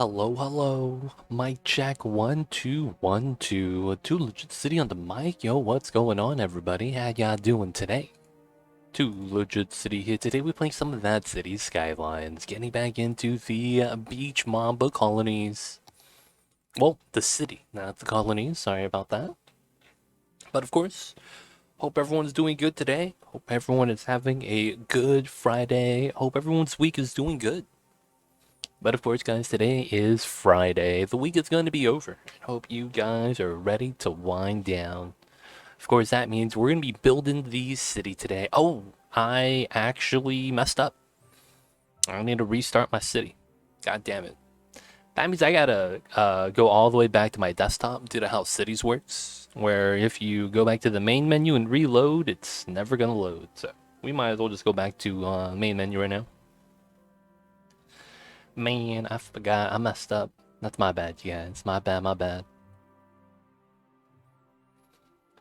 Hello, hello. Mic check 1 2 1 2. Two legit city on the mic. Yo, what's going on, everybody? How y'all doing today? Two legit city here today. We're playing some of that city Skylines, getting back into the beach Mamba colonies. Well, the city, not the colonies. Sorry about that. But of course, hope everyone's doing good today. Hope everyone is having a good Friday. Hope everyone's week is doing good. But of course, guys, today is Friday. The week is going to be over. I hope you guys are ready to wind down. Of course, that means we're going to be building the city today. Oh, I actually messed up. I need to restart my city. God damn it. That means I gotta go all the way back to my desktop due to how cities works. Where if you go back to the main menu and reload, it's never gonna load. So we might as well just go back to main menu right now. Man, I forgot. I messed up. That's my bad, you guys. My bad, my bad.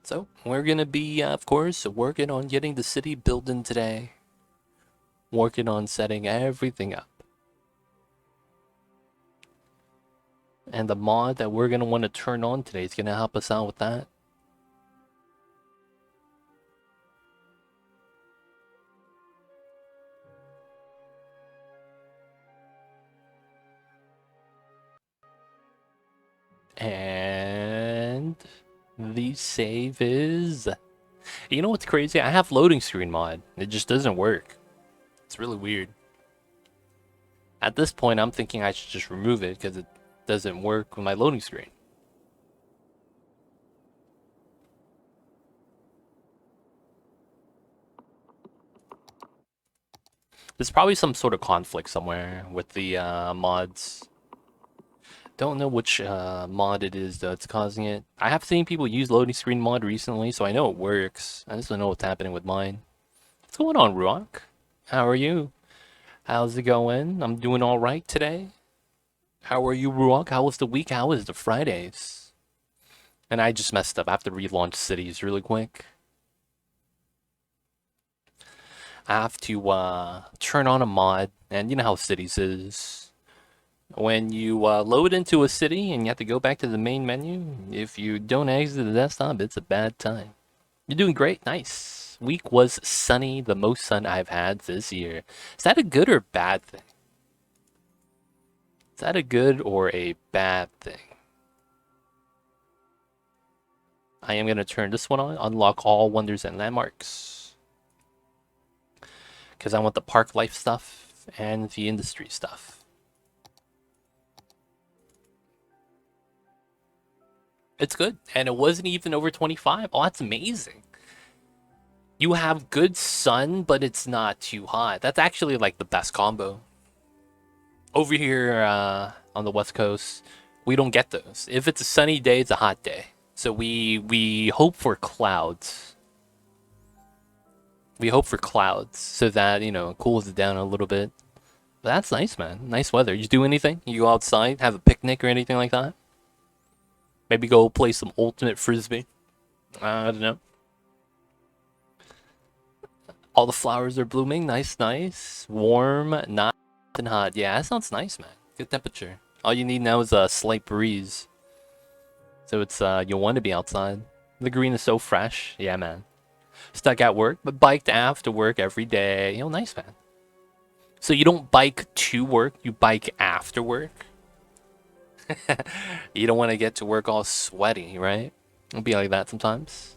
So, we're gonna be, of course, working on getting the city building today. Working on setting everything up. And the mod that we're gonna want to turn on today is gonna help us out with that. And the save is... You know what's crazy? I have loading screen mod. It just doesn't work. It's really weird. At this point, I'm thinking I should just remove it because it doesn't work with my loading screen. There's probably some sort of conflict somewhere with the mods. Don't know which mod it is that's causing it. I have seen people use loading screen mod recently, so I know it works. I just don't know what's happening with mine. What's going on, Ruok? How are you? How's it going? I'm doing all right today. How are you, Ruok? How was the week? How was the Fridays? And I just messed up. I have to relaunch cities really quick. I have to turn on a mod, and you know how cities is. When you load into a city and you have to go back to the main menu, if you don't exit the desktop, it's a bad time. You're doing great. Nice. Week was sunny, the most sun I've had this year. Is that a good or bad thing? Is that a good or a bad thing? I am going to turn this one on. Unlock all wonders and landmarks. Because I want the park life stuff and the industry stuff. It's good. And it wasn't even over 25. Oh, that's amazing. You have good sun, but it's not too hot. That's actually like the best combo. Over here on the West Coast, we don't get those. If it's a sunny day, it's a hot day. So we hope for clouds. We hope for clouds so that, you know, it cools it down a little bit. But that's nice, man. Nice weather. You do anything? You go outside, have a picnic or anything like that? Maybe go play some ultimate frisbee. I don't know. All the flowers are blooming. Nice, nice. Warm, not and hot. Yeah, that sounds nice, man. Good temperature. All you need now is a slight breeze. So it's you'll want to be outside. The green is so fresh. Yeah, man. Stuck at work, but biked after work every day. You know, nice, man. So you don't bike to work, you bike after work. You don't want to get to work all sweaty, right? It'll be like that sometimes.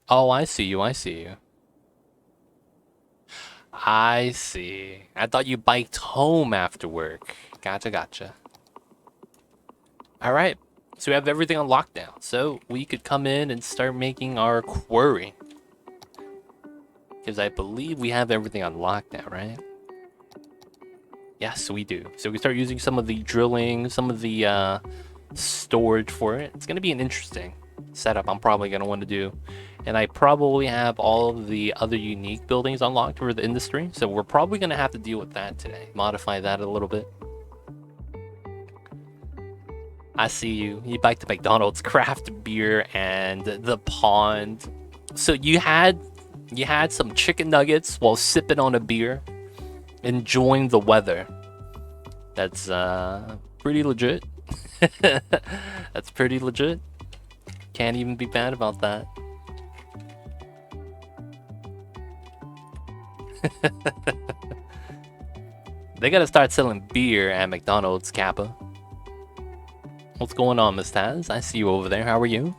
Oh, I see you, I see you. I see. I thought you biked home after work. Gotcha, gotcha. Alright, so we have everything on lockdown. So we could come in and start making our quarry. Because I believe we have everything on lockdown, right? Yes, we do. So we start using some of the drilling, some of the storage for it. It's going to be an interesting setup I'm probably going to want to do. And I probably have all of the other unique buildings unlocked for the industry. So we're probably going to have to deal with that today. Modify that a little bit. I see you. You biked to McDonald's, craft beer, and the pond. So you had some chicken nuggets while sipping on a beer, enjoying the weather. That's pretty legit. That's pretty legit. Can't even be bad about that. They gotta start selling beer at McDonald's, Kappa. What's going on, Miss Taz? I see you over there. How are you?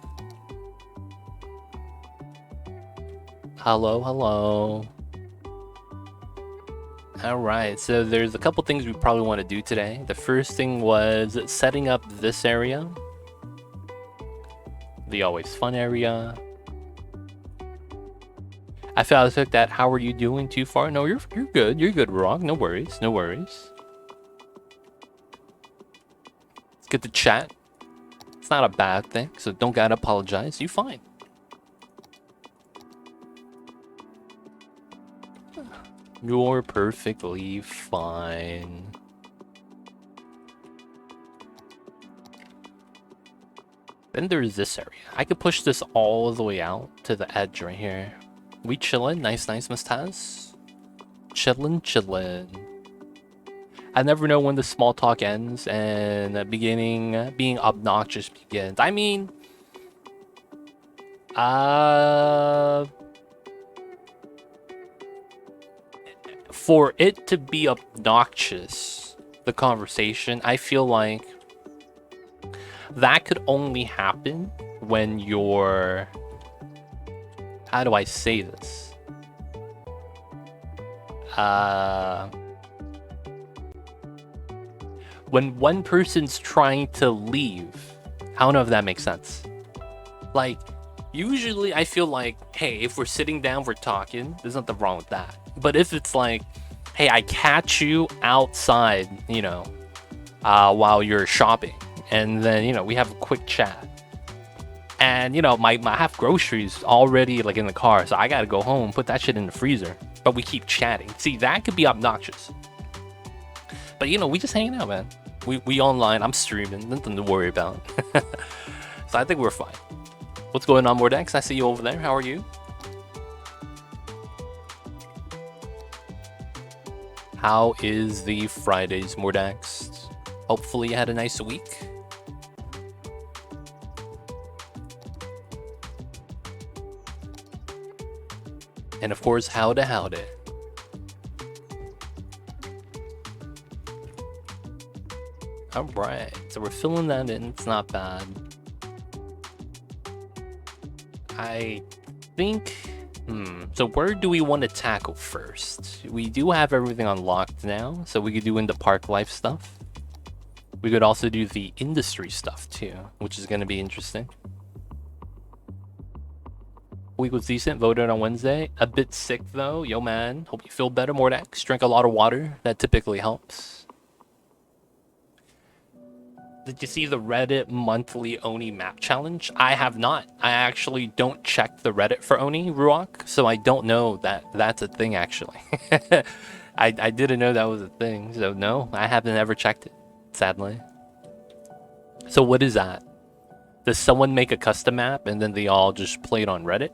Hello, hello. Alright, so there's a couple things we probably want to do today. The first thing was setting up this area. The always fun area. I feel I took that. How are you doing too far? No, you're good. You're good, Rock. No worries. No worries. It's good to chat. It's not a bad thing, so don't gotta apologize. You fine. You're perfectly fine. Then there's this area. I could push this all the way out to the edge right here. We chillin'. Nice, nice, Miss Taz. Chillin', chillin'. I never know when the small talk ends and the beginning being obnoxious begins. I mean, for it to be obnoxious, the conversation, I feel like that could only happen when you're... How do I say this? When one person's trying to leave, I don't know if that makes sense. Like, usually I feel like, hey, if we're sitting down, we're talking, there's nothing wrong with that. But if it's like, hey, I catch you outside, you know, while you're shopping, and then, you know, we have a quick chat. And, you know, I have groceries already, like, in the car, so I gotta go home, put that shit in the freezer. But we keep chatting. See, that could be obnoxious. But, you know, we just hanging out, man. We online, I'm streaming, nothing to worry about. So I think we're fine. What's going on, Mordex? I see you over there. How are you? How is the Fridays, Mordex? Hopefully you had a nice week. And of course, how'd it? Alright, so we're filling that in. It's not bad. I think... So where do we want to tackle first? We do have everything unlocked now, so we could do into park life stuff. We could also do the industry stuff too, which is going to be interesting. Week was decent, voted on Wednesday. A bit sick though. Yo man, hope you feel better, Mordex. Drink a lot of water, that typically helps. Did you see the Reddit monthly Oni map challenge? I have not. I actually don't check the Reddit for Oni, Ruok, so I don't know that that's a thing actually. I didn't know that was a thing, so no, I haven't ever checked it, sadly. So what is that? Does someone make a custom map and then they all just play it on Reddit?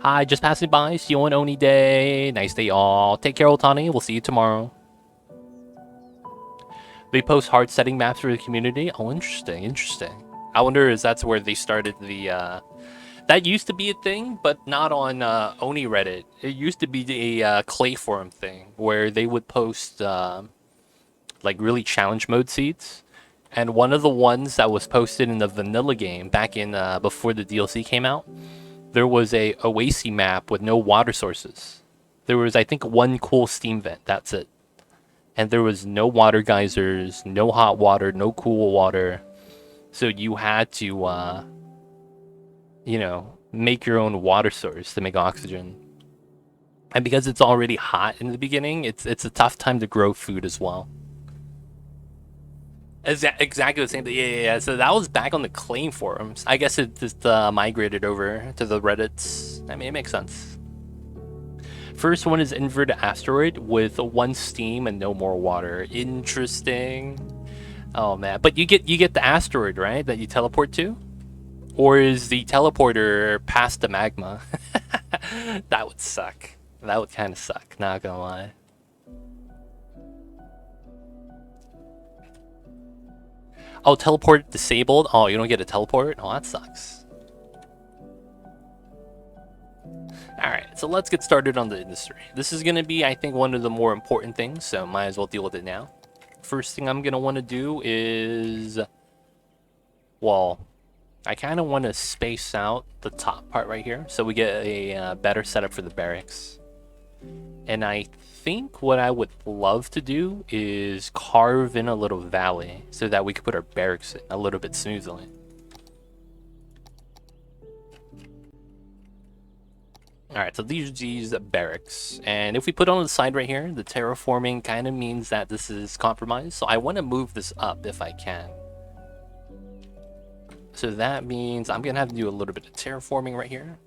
Hi, just passing by. See you on Oni Day. Nice day, all. Take care, Otani. We'll see you tomorrow. They post hard setting maps for the community. Oh, interesting, interesting. I wonder if that's where they started the... That used to be a thing, but not on Oni Reddit. It used to be a Quay forum thing, where they would post like really challenge mode seeds. And one of the ones that was posted in the vanilla game back in before the DLC came out, there was a Oasis map with no water sources. There was, I think, one cool steam vent. That's it. And there was no water geysers, no hot water, no cool water. So you had to, you know, make your own water source to make oxygen. And because it's already hot in the beginning, it's a tough time to grow food as well. Exactly the same thing. Yeah. So that was back on the claim forums. I guess it just migrated over to the Reddits. I mean, it makes sense. First one is inverted asteroid with one steam and no more water. Interesting. Oh man, but you get the asteroid, right? That you teleport to? Or is the teleporter past the magma? That would suck. That would kind of suck, not gonna lie. Oh, teleport disabled? Oh, you don't get a teleport? Oh, that sucks. Alright, so let's get started on the industry. This is gonna be, I think, one of the more important things, so might as well deal with it now. First thing I'm gonna want to do is... well, I kind of want to space out the top part right here so we get a better setup for the barracks. And I think what I would love to do is carve in a little valley so that we could put our barracks in a little bit smoothly. Alright, so these are barracks. And if we put on the side right here, the terraforming kind of means that this is compromised. So I want to move this up if I can. So that means I'm going to have to do a little bit of terraforming right here.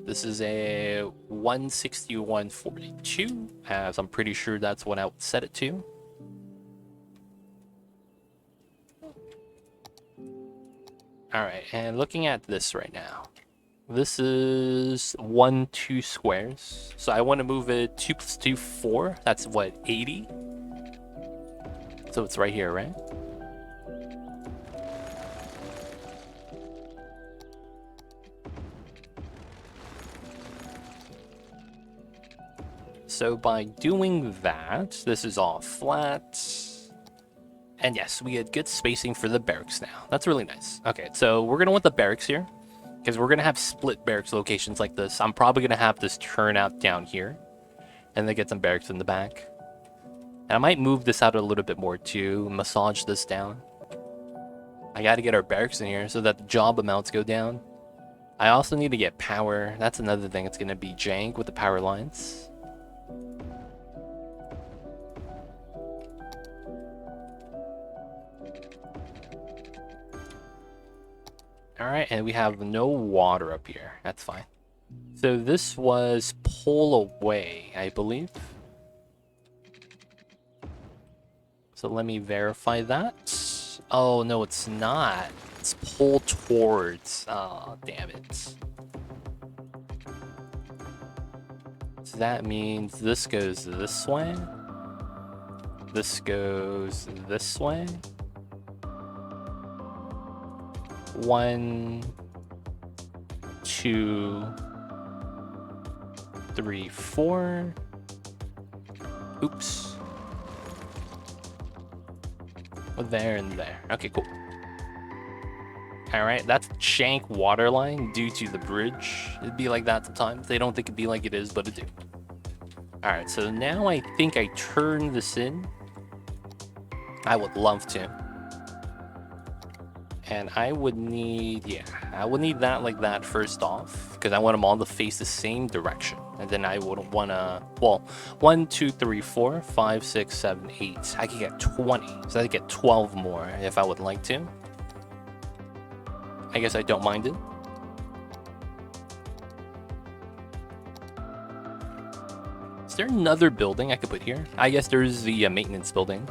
This is a 161.42, as I'm pretty sure that's what I would set it to. Alright, and looking at this right now. This is 2 squares. So I want to move it 2 plus 2, 4. That's what, 80? So it's right here, right? So by doing that, this is all flat. And yes, we had good spacing for the barracks now. That's really nice. Okay, so we're going to want the barracks here, because we're going to have split barracks locations like this. I'm probably going to have this turn out down here, and then get some barracks in the back. And I might move this out a little bit more too, massage this down. I got to get our barracks in here so that the job amounts go down. I also need to get power. That's another thing. It's going to be jank with the power lines. Alright, and we have no water up here. That's fine. So this was pull away, I believe. So let me verify that. Oh, no, it's not. It's pull towards. Oh, damn it. So that means this goes this way. This goes this way. 1, 2, 3, 4. Oops. There and there. Okay, cool. Alright, that's jank water line due to the bridge. It'd be like that sometimes. They don't think it'd be like it is, but it do. Alright, so now I think I turn this in. I would love to. And I would need, yeah, I would need that like that first off, because I want them all to face the same direction. And then I would want to, well, 1, 2, 3, 4, 5, 6, 7, 8. I could get 20, so I could get 12 more if I would like to. I guess I don't mind it. Is there another building I could put here? I guess there's the maintenance building.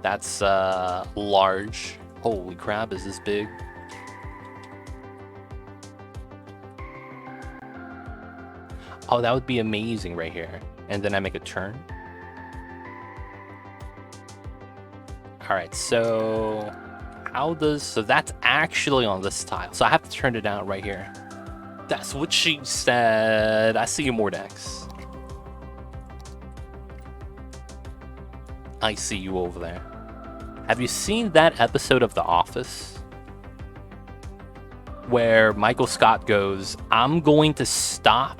That's large. Holy crap, is this big? Oh, that would be amazing right here. And then I make a turn. Alright, so how does, so that's actually on this tile. So I have to turn it out right here. That's what she said. I see you, Mordax. I see you over there. Have you seen that episode of The Office? Where Michael Scott goes, I'm going to stop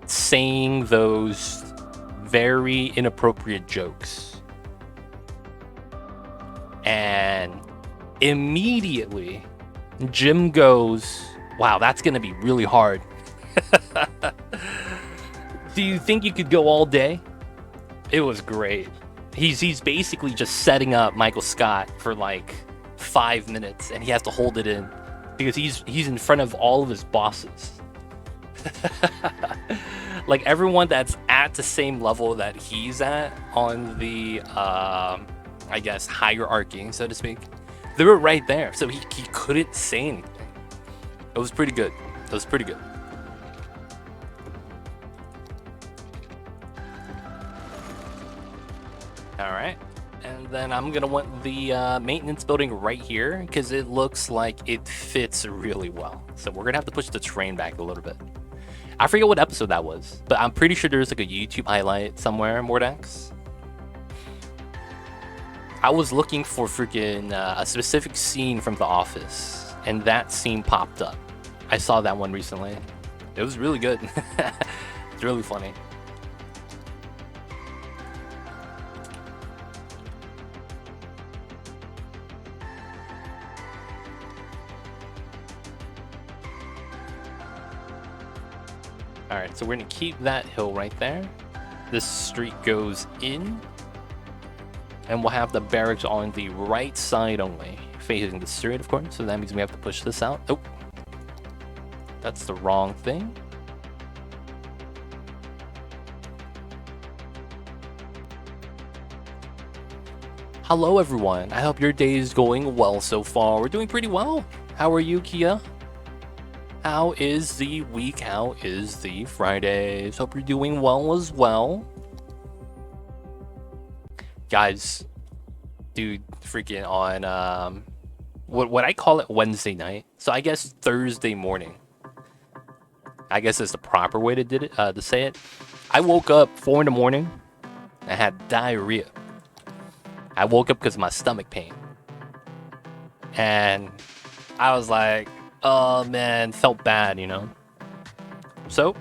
saying those very inappropriate jokes. And immediately, Jim goes, wow, that's going to be really hard. Do you think you could go all day? It was great. He's basically just setting up Michael Scott for like 5 minutes, and he has to hold it in because he's in front of all of his bosses. Like everyone that's at the same level that he's at on the, I guess, hierarchy, so to speak. They were right there, so he couldn't say anything. It was pretty good. It was pretty good. All right. And then I'm gonna want the maintenance building right here because it looks like it fits really well. So we're gonna have to push the train back a little bit. I forget what episode that was, but I'm pretty sure there's like a YouTube highlight somewhere, Mordax. I was looking for freaking a specific scene from The Office, and that scene popped up. I saw that one recently. It was really good. It's really funny. Alright, so we're going to keep that hill right there. This street goes in. And we'll have the barracks on the right side only. Facing the street, of course. So that means we have to push this out. Oh. That's the wrong thing. Hello, everyone. I hope your day is going well so far. We're doing pretty well. How are you, Kia? How is the week? How is the Fridays? Hope you're doing well as well. Guys, dude, freaking on what I call it Wednesday night. So I guess Thursday morning. I guess is the proper way to say it. I woke up 4 in the morning. I had diarrhea. I woke up because of my stomach pain. And I was like, oh man, felt bad, you know. So,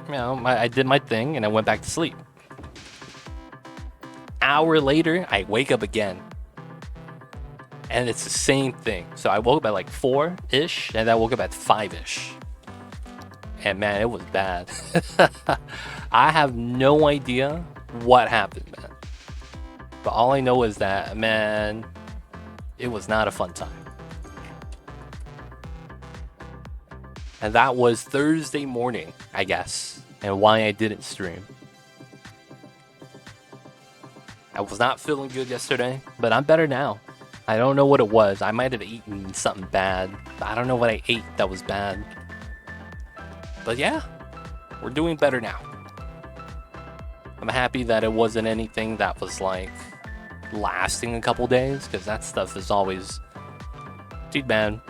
you know, I did my thing and I went back to sleep. Hour later, I wake up again. And it's the same thing. So I woke up at like 4-ish, and I woke up at 5-ish. And man, it was bad. I have no idea what happened, man. But all I know is that, man, it was not a fun time. And that was Thursday morning, I guess, and why I didn't stream. I was not feeling good yesterday, but I'm better now. I don't know what it was. I might have eaten something bad. I don't know what I ate that was bad. But yeah, we're doing better now. I'm happy that it wasn't anything that was like lasting a couple days, because that stuff is always... Dude, man,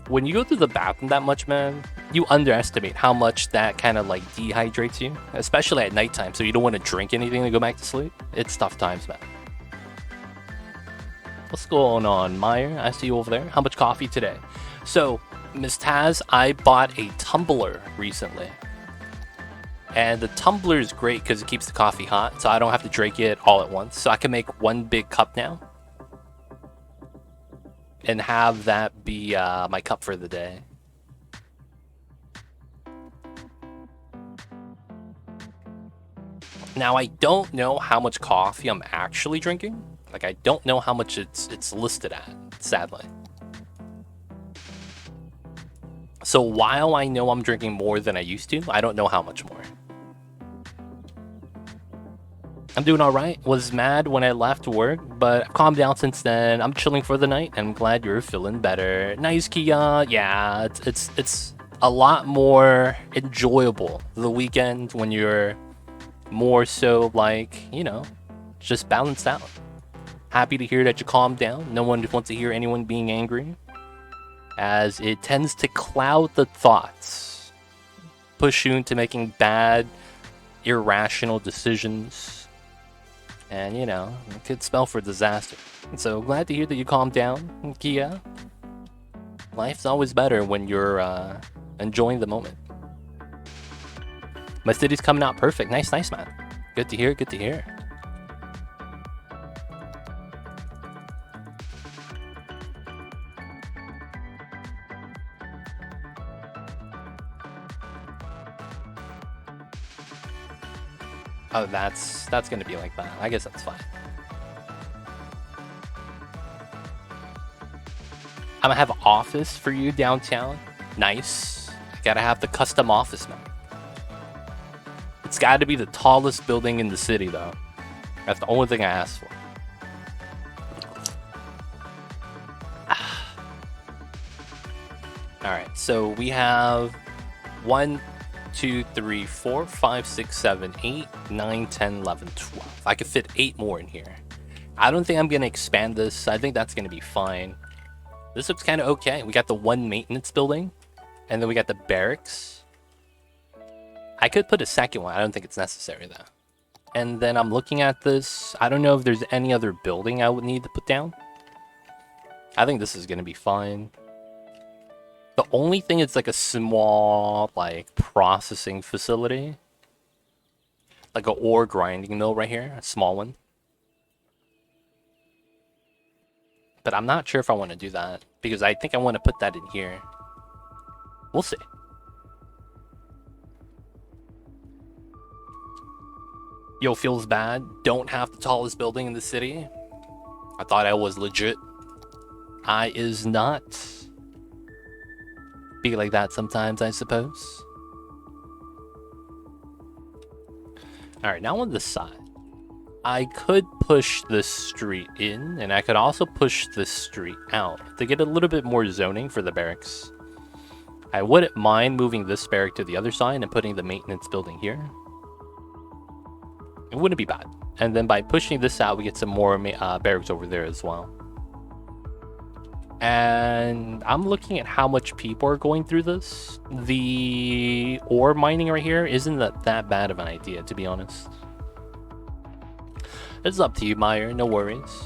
when you go through the bathroom that much, man, you underestimate how much that kind of like dehydrates you, especially at nighttime, so you don't want to drink anything to go back to sleep. It's tough times, man. What's going on, Meyer? I see you over there. How much coffee today? So, Ms. Taz, I bought a tumbler recently. And the tumbler is great because it keeps the coffee hot, so I don't have to drink it all at once. So I can make one big cup now. And have that be my cup for the day. Now, I don't know how much coffee I'm actually drinking. Like, I don't know how much it's listed at, sadly. So while I know I'm drinking more than I used to, I don't know how much more. I'm doing all right. Was mad when I left work, but I've calmed down since then. I'm chilling for the night. I'm glad you're feeling better. Nice, Kia. Yeah, it's a lot more enjoyable the weekend when you're more so like, you know, just balanced out. Happy to hear that you calmed down. No one wants to hear anyone being angry, as it tends to cloud the thoughts, push you into making bad, irrational decisions, and, you know, it could spell for disaster. So glad to hear that you calmed down, Kia. Life's always better when you're enjoying the moment. My city's coming out perfect. Nice, man. Good to hear, good to hear. Oh, that's gonna be like that. I guess that's fine. I'm gonna have an office for you downtown. Nice. Gotta have the custom office, man. It's got to be the tallest building in the city, though. That's the only thing I asked for. Alright, so we have 1, 2, 3, 4, 5, 6, 7, 8, 9, 10, 11, 12. I could fit 8 more in here. I don't think I'm going to expand this. I think that's going to be fine. This looks kind of okay. We got the 1 maintenance building, and then we got the barracks. I could put a second one. I don't think it's necessary, though. And then I'm looking at this. I don't know if there's any other building I would need to put down. I think this is going to be fine. The only thing is like a small, like, processing facility. Like a ore grinding mill right here. A small one. But I'm not sure if I want to do that. Because I think I want to put that in here. We'll see. Yo, feels bad. Don't have the tallest building in the city. I thought I was legit. I is not. Be like that sometimes, I suppose. Alright, now on the side. I could push this street in, and I could also push this street out to get a little bit more zoning for the barracks. I wouldn't mind moving this barrack to the other side and putting the maintenance building here. It wouldn't be bad. And then by pushing this out, we get some more barracks over there as well. And I'm looking at how much people are going through this. The ore mining right here isn't that bad of an idea, to be honest. It's up to you, Meyer. No worries.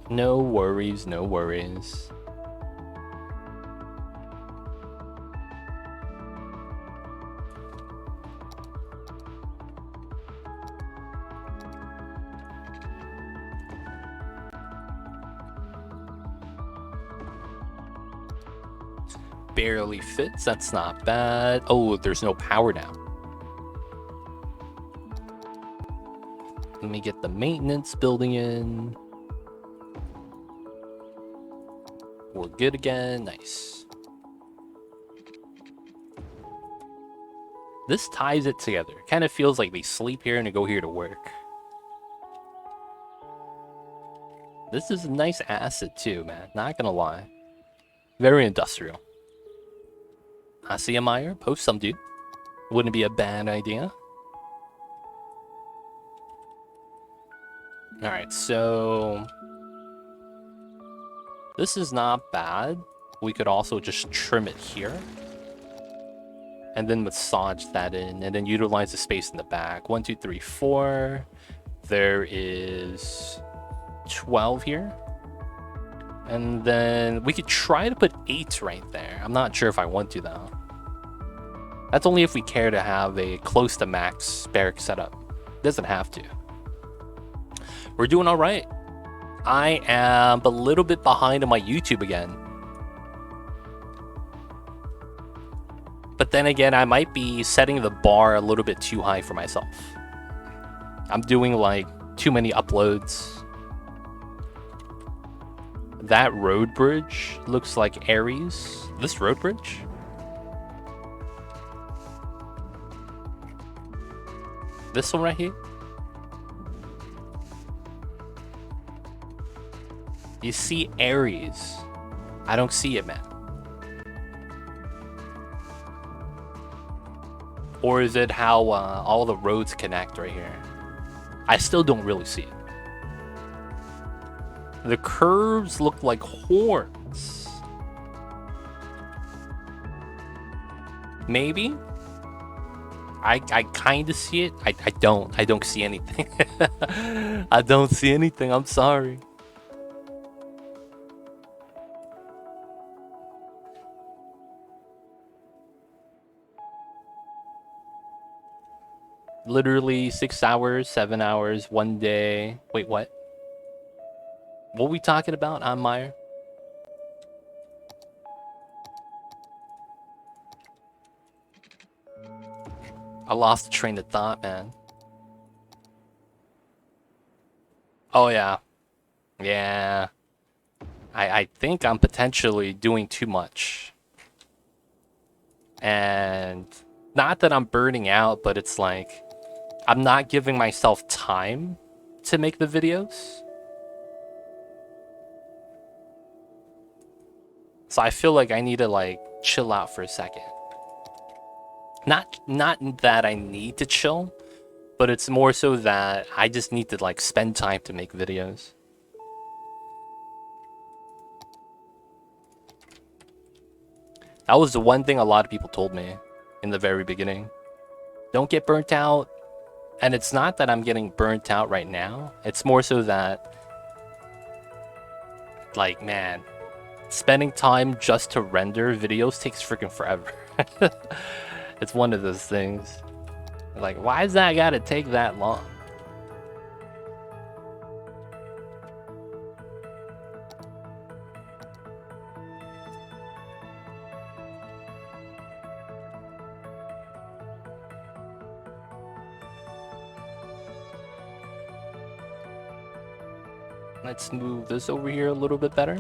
No worries, no worries. Barely fits. That's not bad. Oh, there's no power now. Let me get the maintenance building in. We're good again. Nice. This ties it together. Kind of feels like they sleep here and go here to work. This is a nice asset too, man. Not gonna lie. Very industrial. I see a Meyer. Post some, dude. Wouldn't be a bad idea. Alright, so... this is not bad. We could also just trim it here. And then massage that in. And then utilize the space in the back. 1, 2, 3, 4. There is 12 here. And then we could try to put 8 right there. I'm not sure if I want to, though. That's only if we care to have a close to max barrack setup. Doesn't have to. We're doing all right. I am a little bit behind on my YouTube again. But then again, I might be setting the bar a little bit too high for myself. I'm doing like too many uploads. That road bridge looks like Aries. This road bridge? This one right here? You see Aries. I don't see it, man. Or is it how all the roads connect right here? I still don't really see it. The curves look like horns. Maybe? I kind of see it. I don't see anything. I don't see anything. I'm sorry. Literally 6 hours, 7 hours, 1 day. Wait, what? What are we talking about, Meyer? I lost the train of thought, man. Oh, yeah. Yeah. I think I'm potentially doing too much. And not that I'm burning out, but it's like I'm not giving myself time to make the videos. So I feel like I need to like chill out for a second. Not that I need to chill, but it's more so that I just need to like spend time to make videos. That was the one thing a lot of people told me in the very beginning. Don't get burnt out. And it's not that I'm getting burnt out right now. It's more so that, like, man, spending time just to render videos takes freaking forever. It's one of those things. Like, why does that gotta take that long? Let's move this over here a little bit better.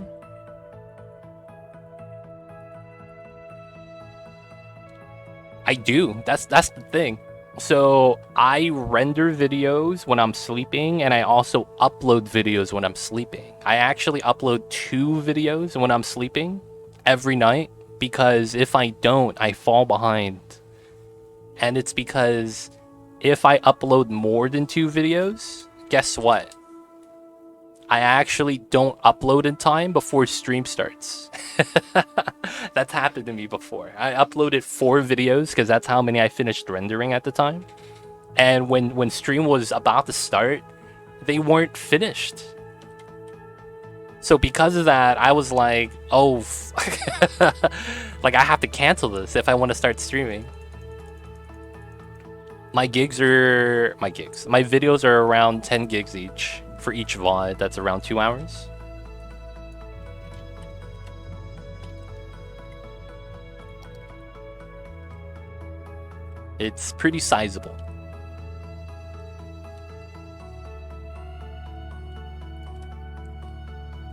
I do. That's the thing. So I render videos when I'm sleeping, and I also upload videos when I'm sleeping. I actually upload 2 videos when I'm sleeping every night, because if I don't, I fall behind. And it's because if I upload more than 2 videos, guess what? I actually don't upload in time before stream starts. That's happened to me before. I uploaded 4 videos because that's how many I finished rendering at the time. And when stream was about to start, they weren't finished. So because of that, I was like, oh, like I have to cancel this if I want to start streaming. My videos are around 10 gigs each. For each VOD, that's around 2 hours. It's pretty sizable.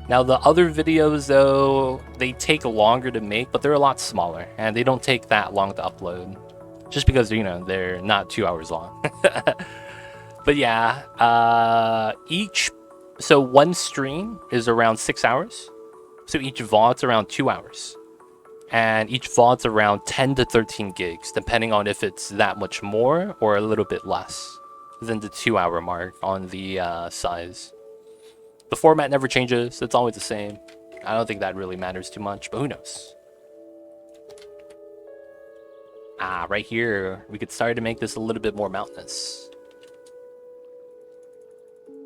Now the other videos though, they take longer to make, but they're a lot smaller and they don't take that long to upload. Just because, you know, they're not 2 hours long. But yeah, so one stream is around 6 hours. So each VOD's around 2 hours. And each VOD's around 10 to 13 gigs, depending on if it's that much more or a little bit less than the 2 hour mark on the size. The format never changes, it's always the same. I don't think that really matters too much, but who knows? Ah, right here, we could start to make this a little bit more mountainous.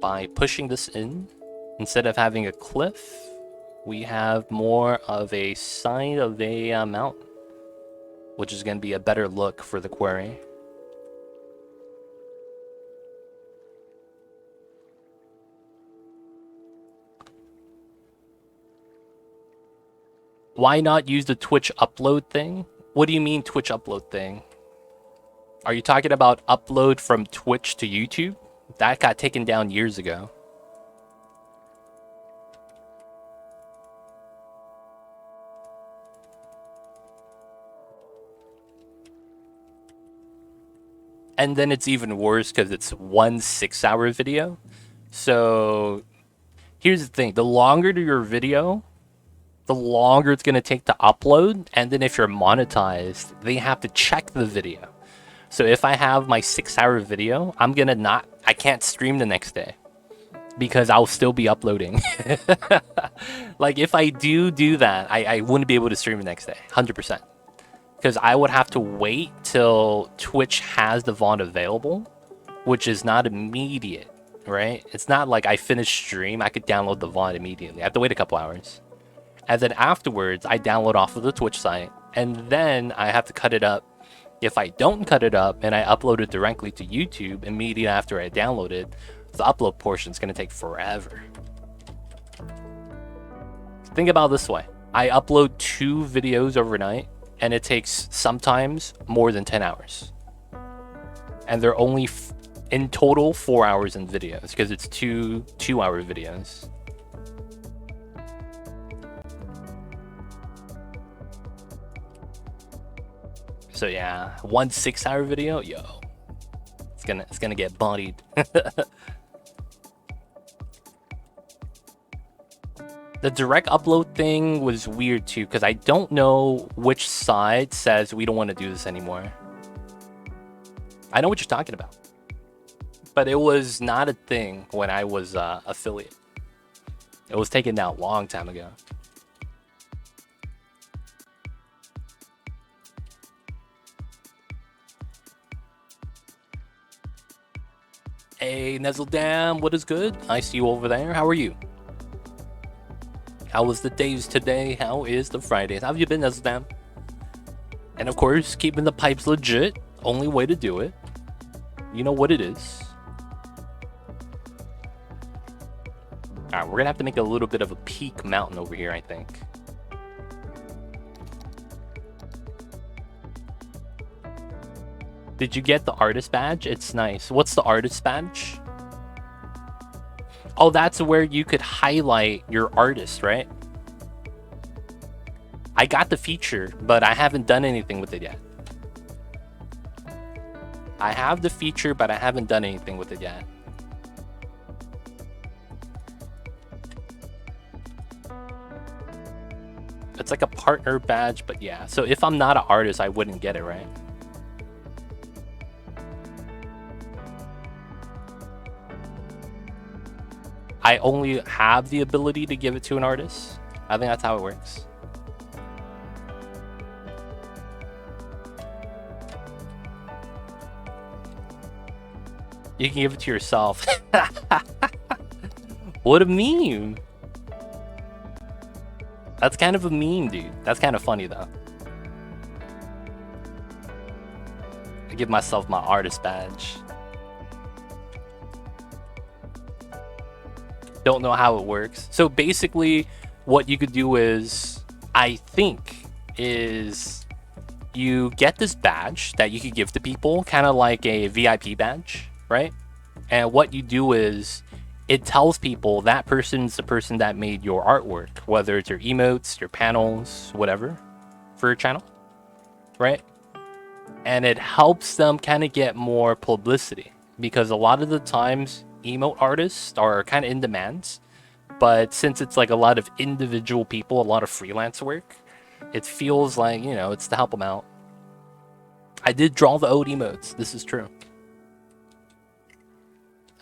By pushing this in, instead of having a cliff, we have more of a side of a mountain, which is going to be a better look for the quarry. Why not use the Twitch upload thing? What do you mean Twitch upload thing? Are you talking about upload from Twitch to YouTube? That got taken down years ago. And then it's even worse because it's one 6-hour video. So here's the thing. The longer your video, the longer it's going to take to upload. And then if you're monetized, they have to check the video. So if I have my 6-hour video, I can't stream the next day because I'll still be uploading. Like if I do that, I wouldn't be able to stream the next day, 100%. Because I would have to wait till Twitch has the VOD available, which is not immediate, right? It's not like I finish stream, I could download the VOD immediately. I have to wait a couple hours. And then afterwards, I download off of the Twitch site, and then I have to cut it up. If I don't cut it up and I upload it directly to YouTube immediately after I download it, the upload portion is going to take forever. Think about it this way. I upload 2 videos overnight, and it takes sometimes more than 10 hours. And they're only in total 4 hours in videos because it's 2-hour videos. So yeah, 1 6-hour video, yo, it's gonna get bodied. The direct upload thing was weird too, because I don't know which side says we don't want to do this anymore. I know what you're talking about, but it was not a thing when I was affiliate. It was taken down a long time ago. Hey, Nezzledam, what is good? I see you over there. How are you? How was the days today? How is the Fridays? How have you been, Nezzledam? And of course, keeping the pipes legit. Only way to do it. You know what it is. Alright, we're gonna have to make a little bit of a peak mountain over here, I think. Did you get the artist badge? It's nice. What's the artist badge? Oh, that's where you could highlight your artist, right? I got the feature, but I haven't done anything with it yet. I have the feature, but I haven't done anything with it yet. It's like a partner badge, but yeah. So if I'm not an artist, I wouldn't get it, right? I only have the ability to give it to an artist. I think that's how it works. You can give it to yourself. What a meme. That's kind of a meme, dude. That's kind of funny, though. I give myself my artist badge. Don't know how it works. So basically, what you could do is, I think, is you get this badge that you could give to people, kind of like a VIP badge, right? And what you do is, it tells people that person's the person that made your artwork, whether it's your emotes, your panels, whatever, for your channel, right? And it helps them kind of get more publicity, because a lot of the times emote artists are kind of in demand, but since it's like a lot of individual people, a lot of freelance work, it feels like, you know, it's to help them out. I did draw the OD emotes. This is true.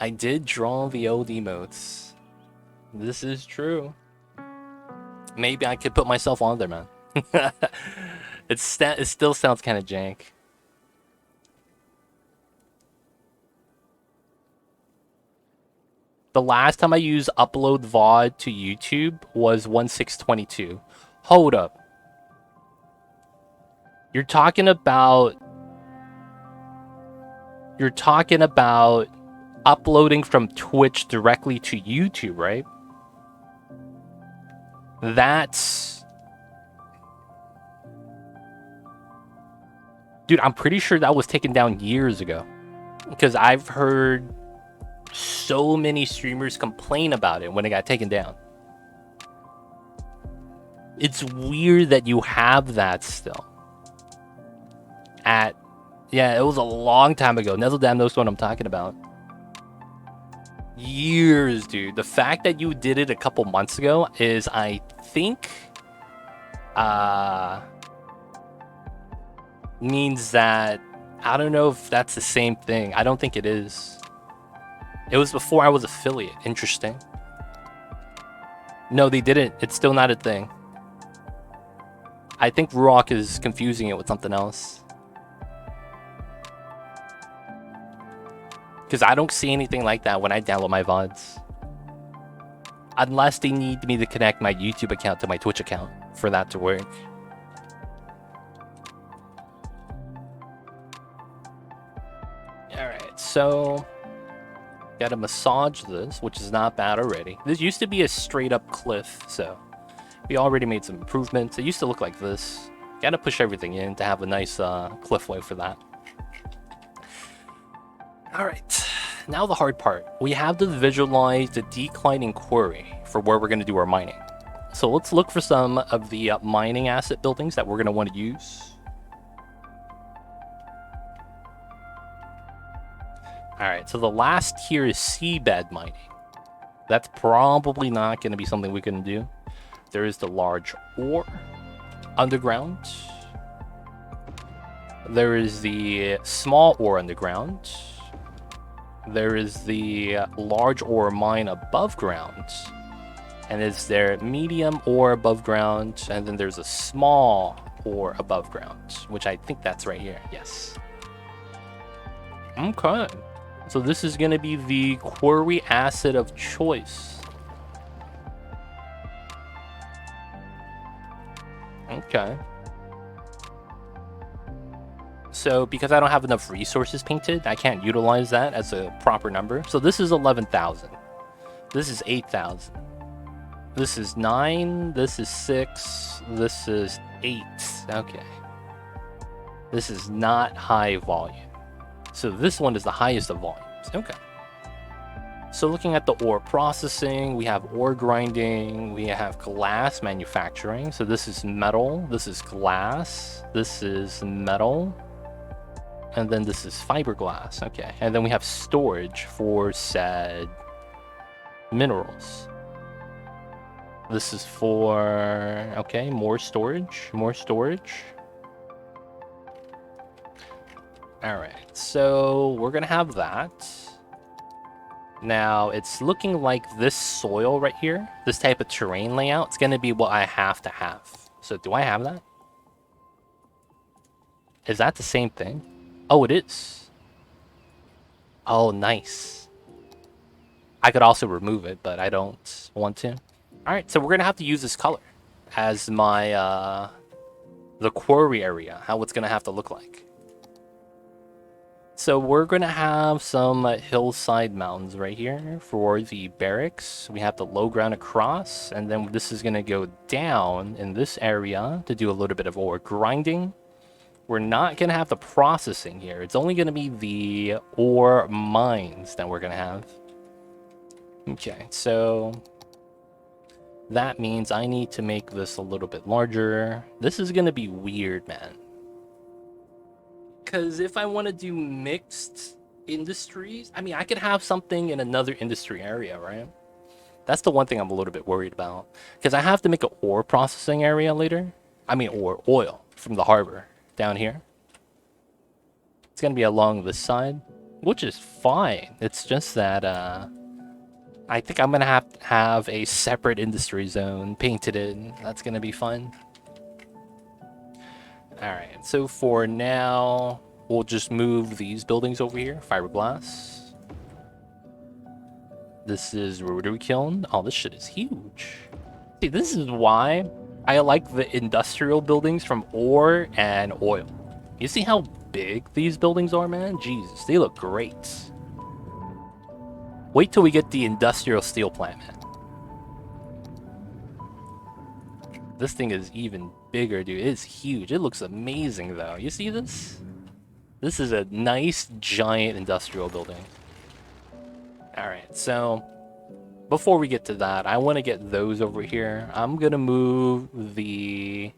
I did draw the OD emotes. This is true. Maybe I could put myself on there, man. It still sounds kind of jank. The last time I used upload VOD to YouTube was 1622. Hold up. You're talking about uploading from Twitch directly to YouTube, right? That's... Dude, I'm pretty sure that was taken down years ago, because I've heard so many streamers complain about it when it got taken down. It's weird that you have that still. Yeah, it was a long time ago. Nezzledam knows what I'm talking about. Years, dude. The fact that you did it a couple months ago is, I think, means that, I don't know if that's the same thing. I don't think it is. It was before I was affiliate. Interesting. No, they didn't. It's still not a thing. I think Ruok is confusing it with something else. Because I don't see anything like that when I download my VODs. Unless they need me to connect my YouTube account to my Twitch account for that to work. Alright, so... Gotta massage this, which is not bad already. This used to be a straight up cliff, so... We already made some improvements. It used to look like this. Gotta push everything in to have a nice cliffway for that. Alright, now the hard part. We have to visualize the declining quarry for where we're going to do our mining. So let's look for some of the mining asset buildings that we're going to want to use. Alright, so the last here is Seabed Mining. That's probably not going to be something we can do. There is the large ore underground. There is the small ore underground. There is the large ore mine above ground. And is there medium ore above ground? And then there's a small ore above ground, which I think that's right here. Yes. Okay. So this is going to be the quarry asset of choice. Okay. So because I don't have enough resources painted, I can't utilize that as a proper number. So this is 11,000. This is 8,000. This is 9. This is 6. This is 8. Okay. This is not high volume. So this one is the highest of volumes. Okay. So looking at the ore processing, we have ore grinding, we have glass manufacturing. So this is metal, this is glass, this is metal, and then this is fiberglass. Okay. And then we have storage for said minerals. This is for, okay, more storage, more storage. All right, so we're gonna have that. Now, it's looking like this soil right here, this type of terrain layout, it's gonna be what I have to have. So do I have that? Is that the same thing? Oh, it is. Oh, nice. I could also remove it, but I don't want to. All right, so we're gonna have to use this color as my, the quarry area, how it's gonna have to look like. So we're going to have some hillside mountains right here for the barracks. We have the low ground across, and then this is going to go down in this area to do a little bit of ore grinding. We're not going to have the processing here. It's only going to be the ore mines that we're going to have. Okay, so that means I need to make this a little bit larger. This is going to be weird, man. Because if I want to do mixed industries, I mean, I could have something in another industry area, right? That's the one thing I'm a little bit worried about. Because I have to make an ore processing area later. I mean, or oil from the harbor down here. It's going to be along this side, which is fine. It's just that I think I'm going to have a separate industry zone painted in. That's going to be fun. Alright, so for now, we'll just move these buildings over here. Fiberglass. This is rotary kiln. Oh, this shit is huge. See, this is why I like the industrial buildings from ore and oil. You see how big these buildings are, man? Jesus, they look great. Wait till we get the industrial steel plant, man. This thing is even bigger, dude. It's huge. It looks amazing, though. You see this? This is a nice, giant industrial building. Alright, so before we get to that, I want to get those over here. I'm going to move the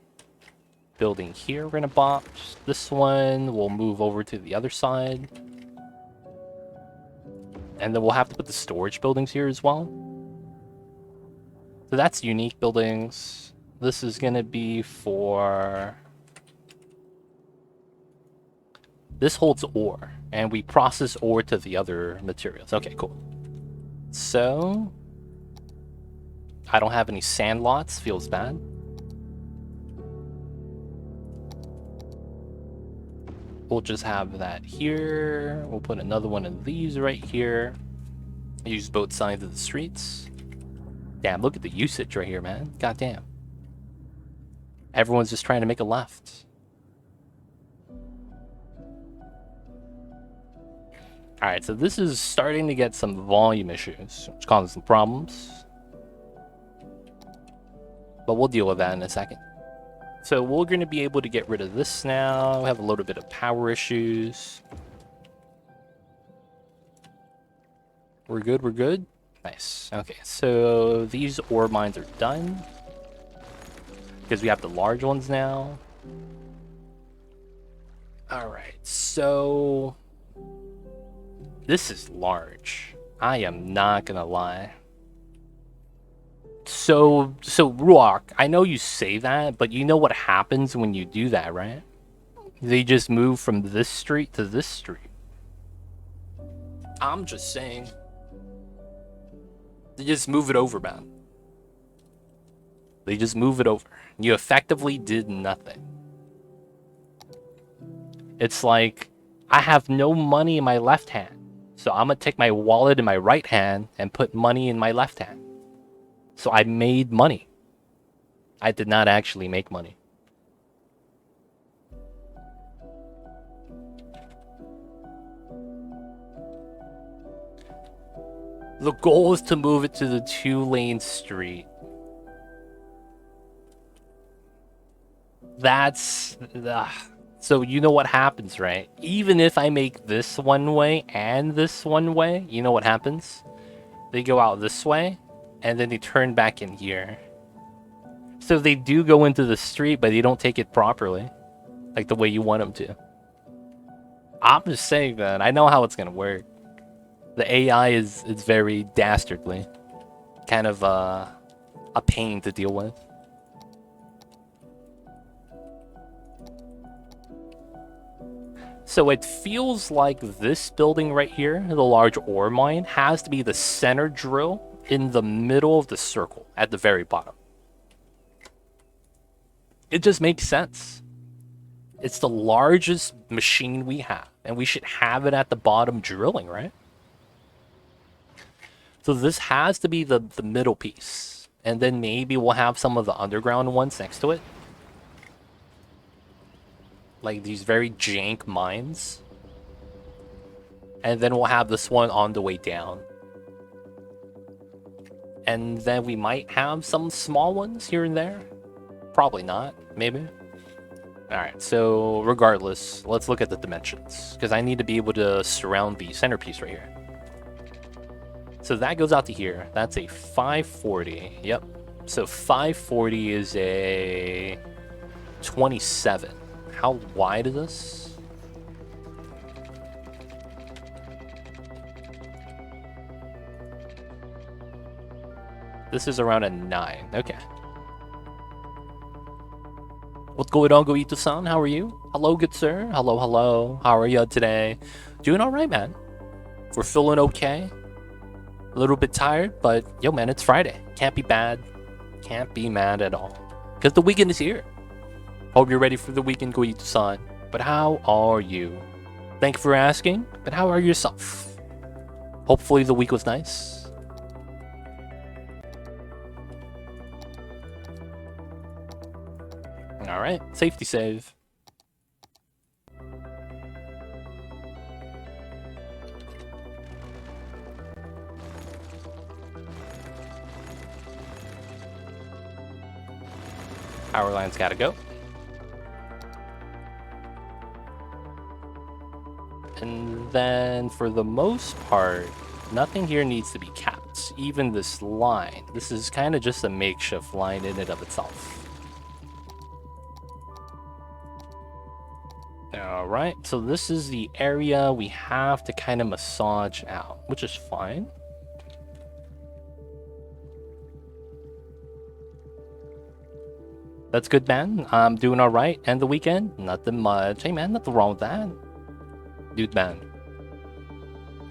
building here. We're going to box this one. We'll move over to the other side. And then we'll have to put the storage buildings here as well. So that's unique buildings. This is going to be for... This holds ore, and we process ore to the other materials. Okay, cool. So... I don't have any sand lots. Feels bad. We'll just have that here. We'll put another one of these right here. Use both sides of the streets. Damn, look at the usage right here, man. God damn. Everyone's just trying to make a left. Alright, so this is starting to get some volume issues, which causes some problems. But we'll deal with that in a second. So we're going to be able to get rid of this now. We have a little bit of power issues. We're good, we're good. Nice. Okay, so these ore mines are done. Because we have the large ones now. Alright, so... This is large. I am not gonna lie. So Ruach, I know you say that, but you know what happens when you do that, right? They just move from this street to this street. I'm just saying. They just move it over, man. They just move it over. You effectively did nothing. It's like, I have no money in my left hand. So I'm gonna take my wallet in my right hand and put money in my left hand. So I made money. I did not actually make money. The goal is to move it to the 2-lane street. That's... So you know what happens, right? Even if I make this one way and this one way, you know what happens? They go out this way, and then they turn back in here. So they do go into the street, but they don't take it properly. Like the way you want them to. I'm just saying that. I know how it's gonna work. The AI is very dastardly. Kind of a pain to deal with. So it feels like this building right here, the large ore mine, has to be the center drill in the middle of the circle at the very bottom. It just makes sense. It's the largest machine we have, and we should have it at the bottom drilling, right? So this has to be the middle piece. And then maybe we'll have some of the underground ones next to it. Like these very jank mines. And then we'll have this one on the way down. And then we might have some small ones here and there. Probably not, maybe. Alright, so regardless, let's look at the dimensions. Because I need to be able to surround the centerpiece right here. So that goes out to here. That's a 540. Yep. So 540 is a 27. How wide is this? This is around a 9. Okay. What's going on, Goito-san? How are you? Hello, good sir. Hello, hello. How are you today? Doing all right, man. We're feeling okay. A little bit tired, but yo, man, it's Friday. Can't be bad. Can't be mad at all. Because the weekend is here. Hope you're ready for the weekend, Goito-san. But how are you? Thank you for asking, but how are yourself? Hopefully the week was nice. Alright, safety save. Power line's gotta go. And then for the most part, nothing here needs to be capped. Even this line. This is kind of just a makeshift line in and of itself. Alright, so this is the area we have to kind of massage out, which is fine. That's good, man. I'm doing alright. And the weekend? Nothing much. Hey, man, nothing wrong with that. Dude, man.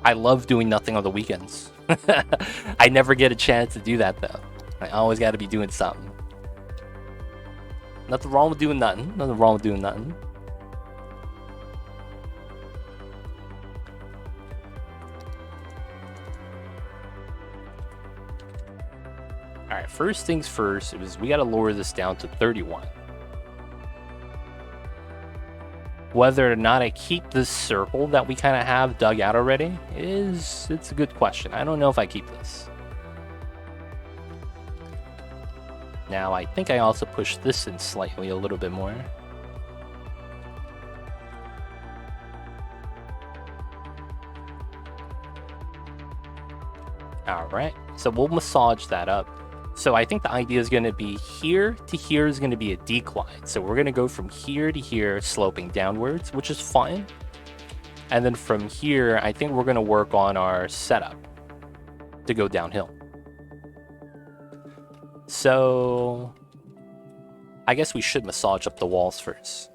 I love doing nothing on the weekends. I never get a chance to do that, though. I always got to be doing something. Nothing wrong with doing nothing. Nothing wrong with doing nothing. Alright, first things first is we gotta lower this down to 31. Whether or not I keep this circle that we kind of have dug out already it's a good question. I don't know if I keep this. Now, I think I also push this in slightly a little bit more. Alright, so we'll massage that up. So I think the idea is going to be here to here is going to be a decline. So we're going to go from here to here, sloping downwards, which is fine. And then from here, I think we're going to work on our setup to go downhill. So I guess we should massage up the walls first.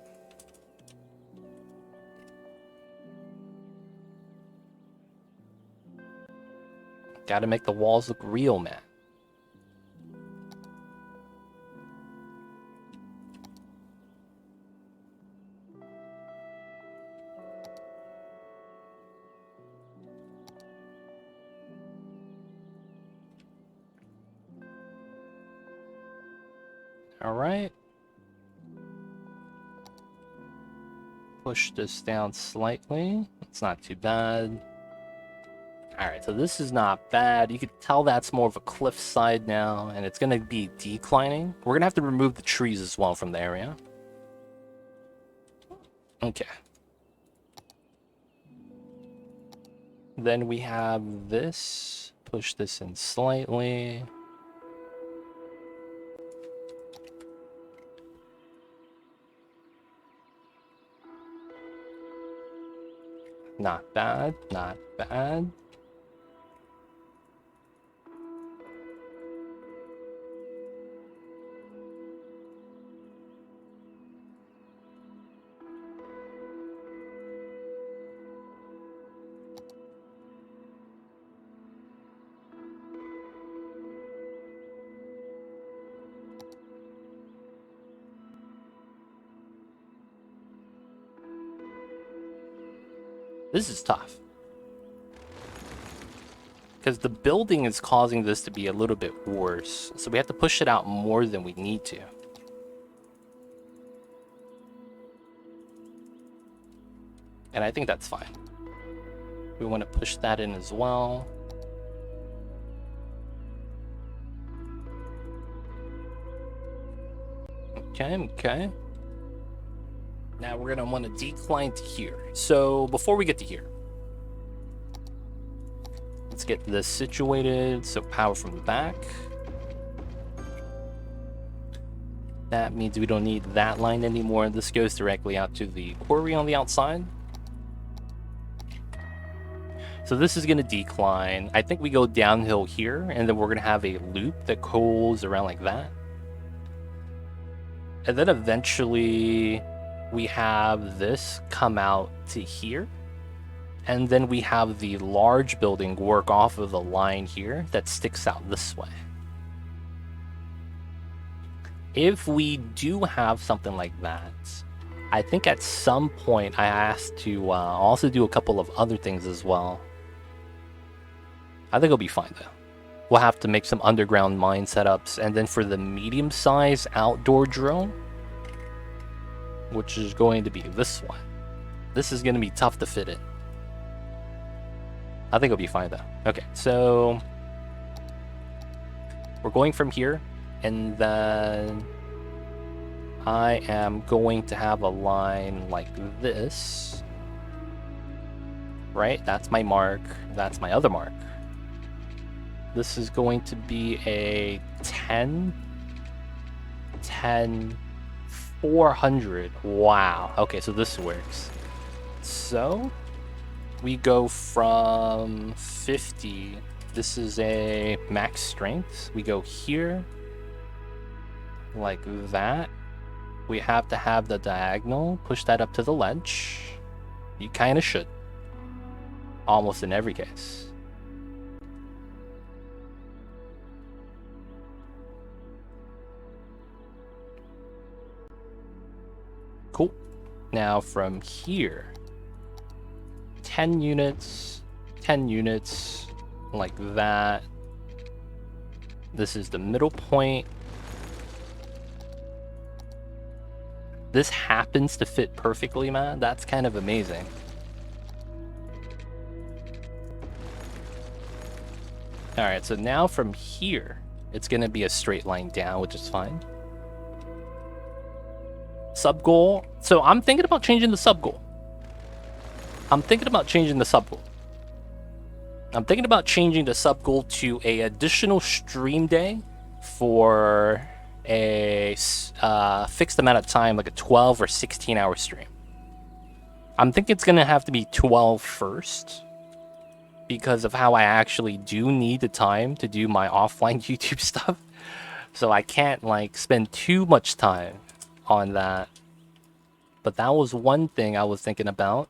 Gotta make the walls look real, man. All right. Push this down slightly. It's not too bad. All right, so this is not bad. You can tell that's more of a cliff side now, and it's going to be declining. We're going to have to remove the trees as well from the area. Okay. Then we have this. Push this in slightly. Not bad, not bad. This is tough. Because the building is causing this to be a little bit worse. So we have to push it out more than we need to. And I think that's fine. We want to push that in as well. Okay. Now we're going to want to decline to here. So before we get to here, let's get this situated. So power from the back. That means we don't need that line anymore. This goes directly out to the quarry on the outside. So this is going to decline. I think we go downhill here, and then we're going to have a loop that goes around like that. And then eventually we have this come out to here. And then we have the large building work off of the line here that sticks out this way. If we do have something like that, I think at some point I asked to also do a couple of other things as well. I think it'll be fine though. We'll have to make some underground mine setups, and then for the medium-sized outdoor drone, which is going to be this one. This is going to be tough to fit in. I think it'll be fine though. Okay, so we're going from here, and then I am going to have a line like this. Right? That's my mark. That's my other mark. This is going to be a 10, 400. Wow. Okay, so this works. So we go from 50. This is a max strength. We go here like that. We have to have the diagonal. Push that up to the ledge. You kind of should. Almost in every case. Cool. Now from here, 10 units, 10 units, like that. This is the middle point. This happens to fit perfectly, man. That's kind of amazing. All right, so now from here, it's gonna be a straight line down, which is fine. Sub goal. So I'm thinking about changing the sub goal. I'm thinking about changing the sub goal to a additional stream day for a fixed amount of time, like a 12 or 16 hour stream. I'm thinking it's gonna have to be 12 first, because of how I actually do need the time to do my offline YouTube stuff. So I can't like spend too much time on that. But that was one thing I was thinking about.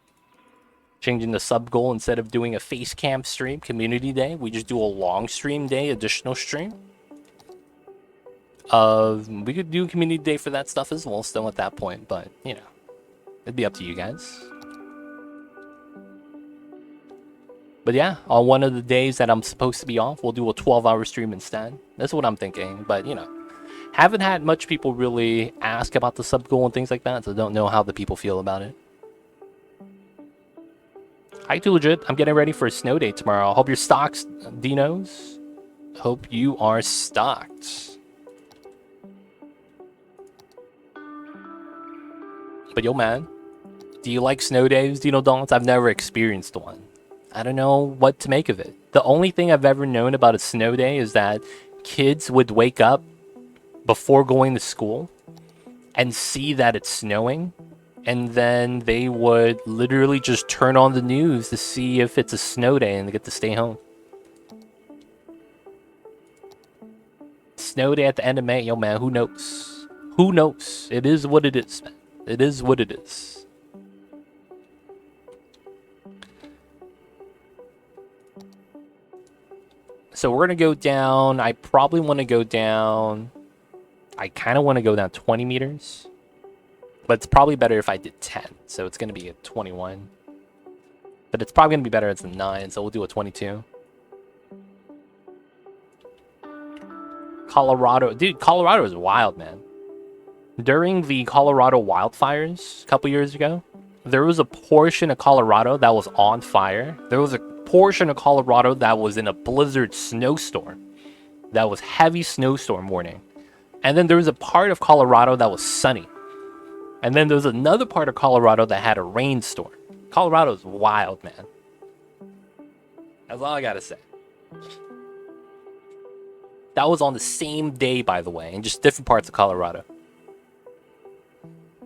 Changing the sub goal, instead of doing a face cam stream, community day, we just do a long stream day, additional stream. We could do community day for that stuff as well still at that point, but you know, it'd be up to you guys. But yeah, on one of the days that I'm supposed to be off, we'll do a 12-hour stream instead. That's what I'm thinking, but you know, haven't had much people really ask about the sub goal and things like that, so don't know how the people feel about it. Hi, Too Legit. I'm getting ready for a snow day tomorrow. Hope you're stocked, Dinos. Hope you are stocked. But yo, man, do you like snow days, Dino Dons? I've never experienced one. I don't know what to make of it. The only thing I've ever known about a snow day is that kids would wake up before going to school and see that it's snowing, and then they would literally just turn on the news to see if it's a snow day and they get to stay home. Snow day at the end of May, yo man, who knows? Who knows? It is what it is, man. It is what it is. So we're gonna go down. I probably want to go down. I kind of want to go down 20 meters. But it's probably better if I did 10. So it's gonna be a 21. But it's probably gonna be better as a 9, so we'll do a 22. Colorado. Dude, Colorado is wild, man. During the Colorado wildfires a couple years ago, there was a portion of Colorado that was on fire. There was a portion of Colorado that was in a blizzard snowstorm. That was heavy snowstorm warning. And then there was a part of Colorado that was sunny. And then there was another part of Colorado that had a rainstorm. Colorado is wild, man. That's all I gotta say. That was on the same day, by the way, in just different parts of Colorado.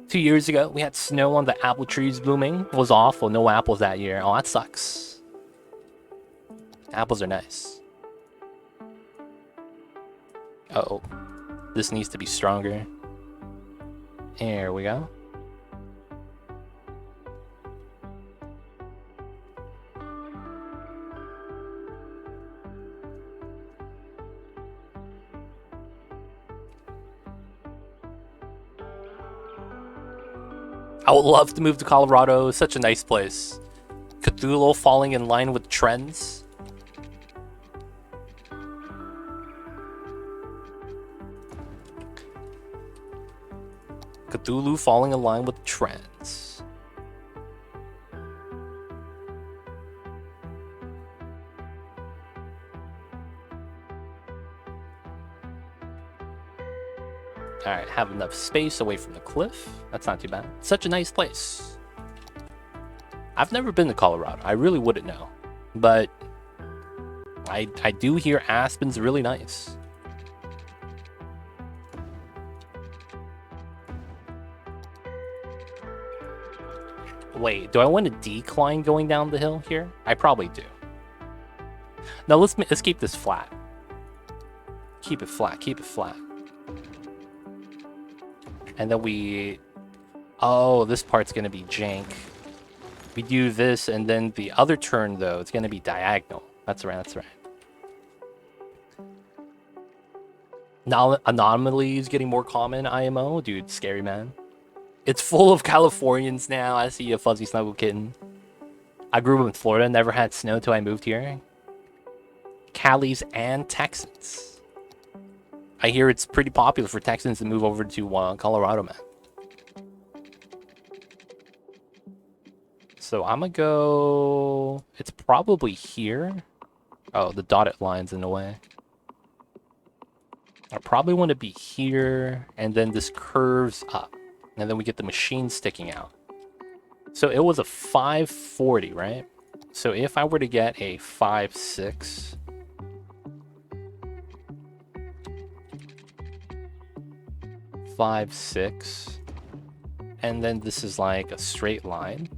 2 years ago, we had snow on the apple trees blooming. It was awful. No apples that year. Oh, that sucks. Apples are nice. Uh-oh. This needs to be stronger. There we go. I would love to move to Colorado. Such a nice place. Cthulhu falling in line with trends. Cthulhu falling in line with trends. Alright, have enough space away from the cliff. That's not too bad. Such a nice place. I've never been to Colorado. I really wouldn't know. But I do hear Aspen's really nice. Wait, do I want to decline going down the hill here? I probably do. No, let's keep this flat. Keep it flat, keep it flat. And then we... Oh, this part's going to be jank. We do this, and then the other turn, though, it's going to be diagonal. That's right, that's right. Now, anomalies getting more common, IMO? Dude, scary, man. It's full of Californians now. I see a fuzzy snuggle kitten. I grew up in Florida, never had snow until I moved here. Calis and Texans. I hear it's pretty popular for Texans to move over to Colorado, man. So I'm gonna go... It's probably here. Oh, the dotted line's in the way. I probably want to be here, and then this curves up. And then we get the machine sticking out. So it was a 540, right? So if I were to get a 5.6... 5.6, and then this is like a straight line.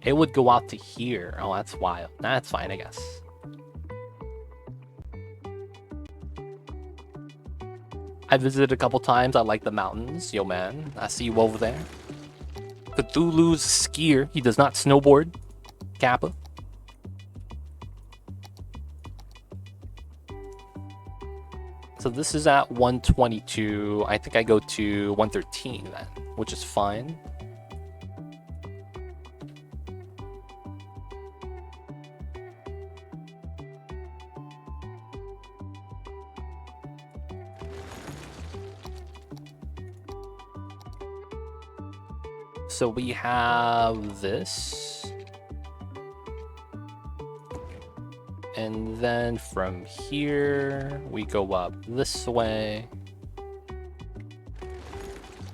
It would go out to here. Oh, that's wild. That's fine, I guess. I visited a couple times. I like the mountains. Yo, man. I see you over there. Cthulhu's skier. He does not snowboard. Kappa. So this is at 122. I think I go to 113 then, which is fine. So we have this. And then from here, we go up this way.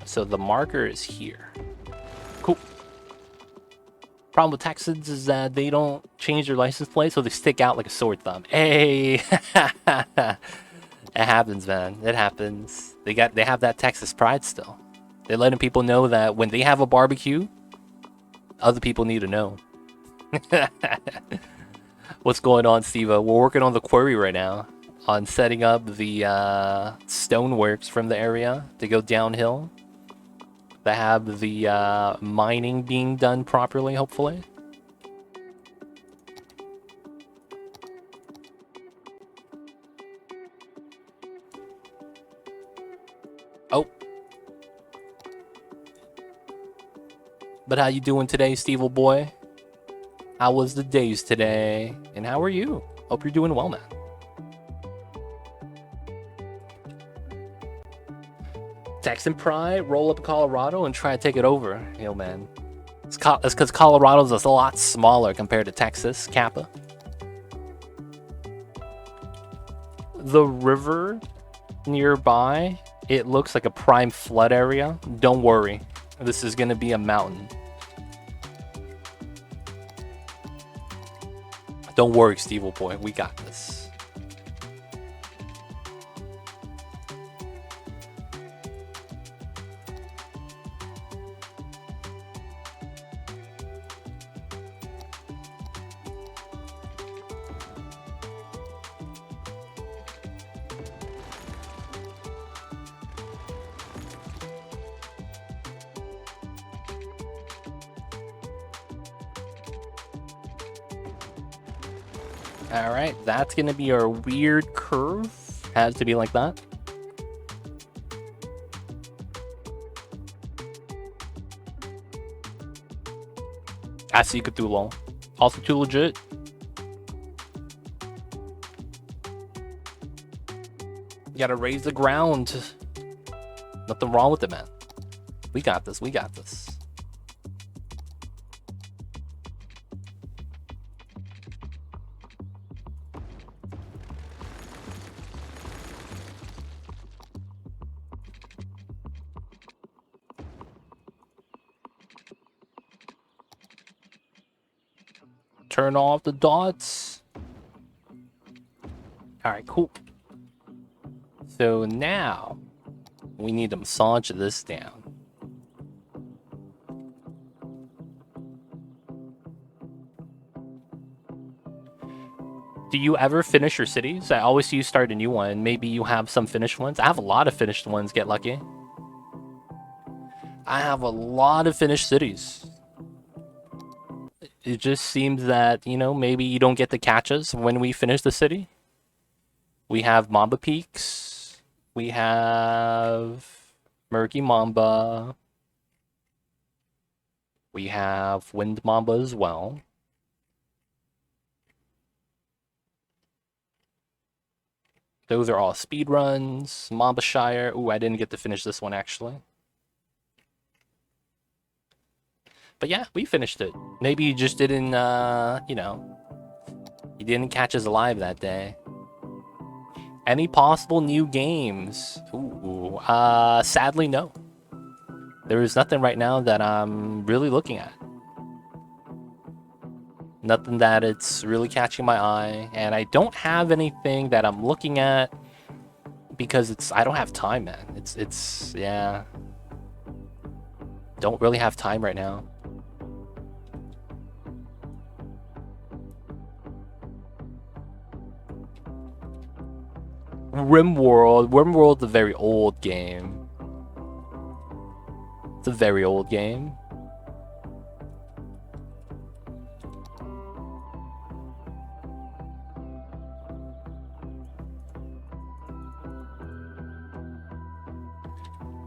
So the marker is here. Cool. Problem with Texans is that they don't change their license plate, so they stick out like a sore thumb. Hey! It happens, man. It happens. They have that Texas pride still. They're letting people know that when they have a barbecue, other people need to know. What's going on, Steve-O? We're working on the quarry right now, on setting up the stoneworks from the area to go downhill. To have the mining being done properly, hopefully. Oh. But how you doing today, Steve-O boy? How was the days today? And how are you? Hope you're doing well, man. Texan Pride, roll up Colorado and try to take it over. Yo, man. It's because Colorado's a lot smaller compared to Texas, Kappa. The river nearby, it looks like a prime flood area. Don't worry. This is going to be a mountain. Don't worry, Steve-O boy. We got this. Alright, that's gonna be our weird curve. Has to be like that. I see Cthulhu. Also too legit. You gotta raise the ground. Nothing wrong with it, man. We got this, we got this. Turn off the dots. Alright, cool. So now we need to massage this down. Do you ever finish your cities? I always see you start a new one. Maybe you have some finished ones. I have a lot of finished ones, get lucky. I have a lot of finished cities. It just seems that, you know, maybe you don't get the catches when we finish the city. We have Mamba Peaks. We have Murky Mamba. We have Wind Mamba as well. Those are all speed runs. Mamba Shire. Ooh, I didn't get to finish this one actually. But yeah, we finished it. Maybe you just didn't, you know, you didn't catch us alive that day. Any possible new games? Ooh, sadly, no. There is nothing right now that I'm really looking at. Nothing that it's really catching my eye. And I don't have anything that I'm looking at because I don't have time, man. Yeah. Don't really have time right now. RimWorld. RimWorld's a very old game. It's a very old game.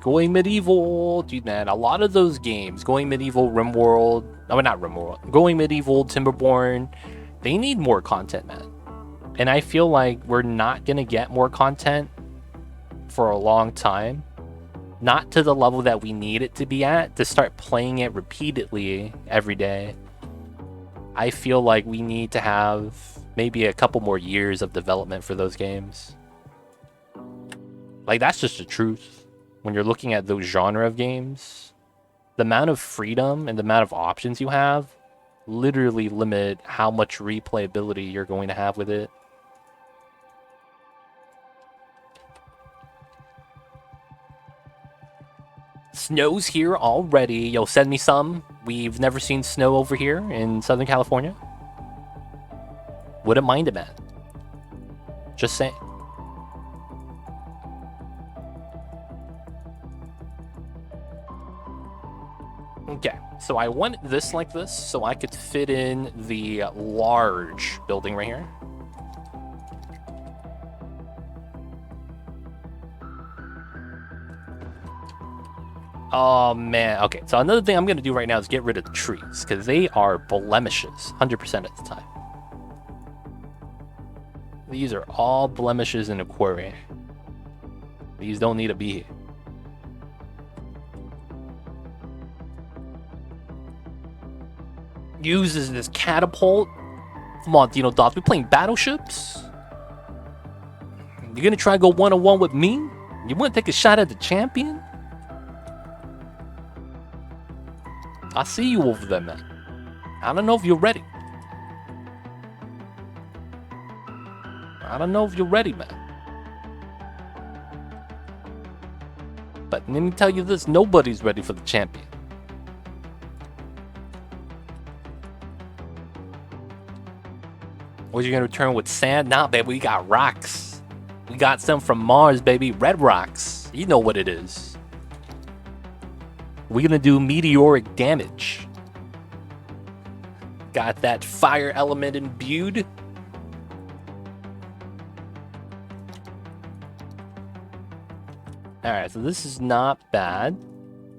Going Medieval, dude, man, a lot of those games, Going Medieval, RimWorld, I mean, not RimWorld, Going Medieval, Timberborn, they need more content, man. And I feel like we're not gonna get more content for a long time. Not to the level that we need it to be at to start playing it repeatedly every day. I feel like we need to have maybe a couple more years of development for those games. Like, that's just the truth. When you're looking at those genre of games, the amount of freedom and the amount of options you have literally limit how much replayability you're going to have with it. Snow's here already. Yo, send me some. We've never seen snow over here in Southern California. Wouldn't mind it, man. Just saying. Okay, so I want this like this so I could fit in the large building right here. Oh man, okay, so another thing I'm gonna do right now is get rid of the trees because they are blemishes 100% of the time. These are all blemishes in a quarry. These don't need to be here. Uses this catapult. Come on, Dino Dots, we playing battleships? You gonna try to go one-on-one with me? You wanna take a shot at the champion? I see you over there, man. I don't know if you're ready. I don't know if you're ready, man. But let me tell you this, nobody's ready for the champion. What, you gonna return with sand? Nah, baby, we got rocks. We got some from Mars, baby. Red rocks. You know what it is. We're gonna do meteoric damage. Got that fire element imbued. Alright, so this is not bad.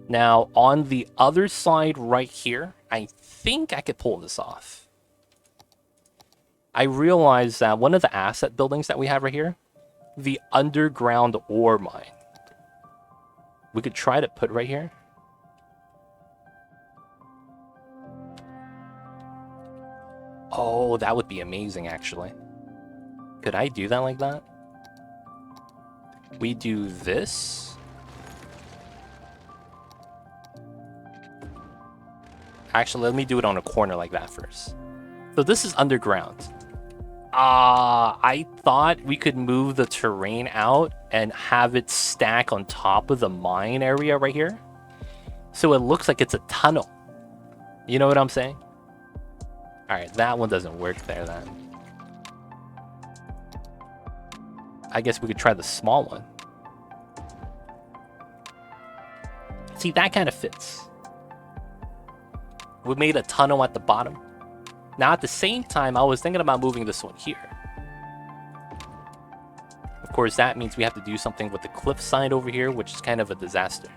Now, on the other side right here, I think I could pull this off. I realized that one of the asset buildings that we have right here, the underground ore mine, we could try to put right here. Oh, that would be amazing, actually. Could I do that like that? We do this. Actually, let me do it on a corner like that first. So this is underground. I thought we could move the terrain out and have it stack on top of the mine area right here. So it looks like it's a tunnel. You know what I'm saying? Alright, that one doesn't work there then. I guess we could try the small one. See, that kind of fits. We made a tunnel at the bottom. Now, at the same time, I was thinking about moving this one here. Of course, that means we have to do something with the cliff side over here, which is kind of a disaster.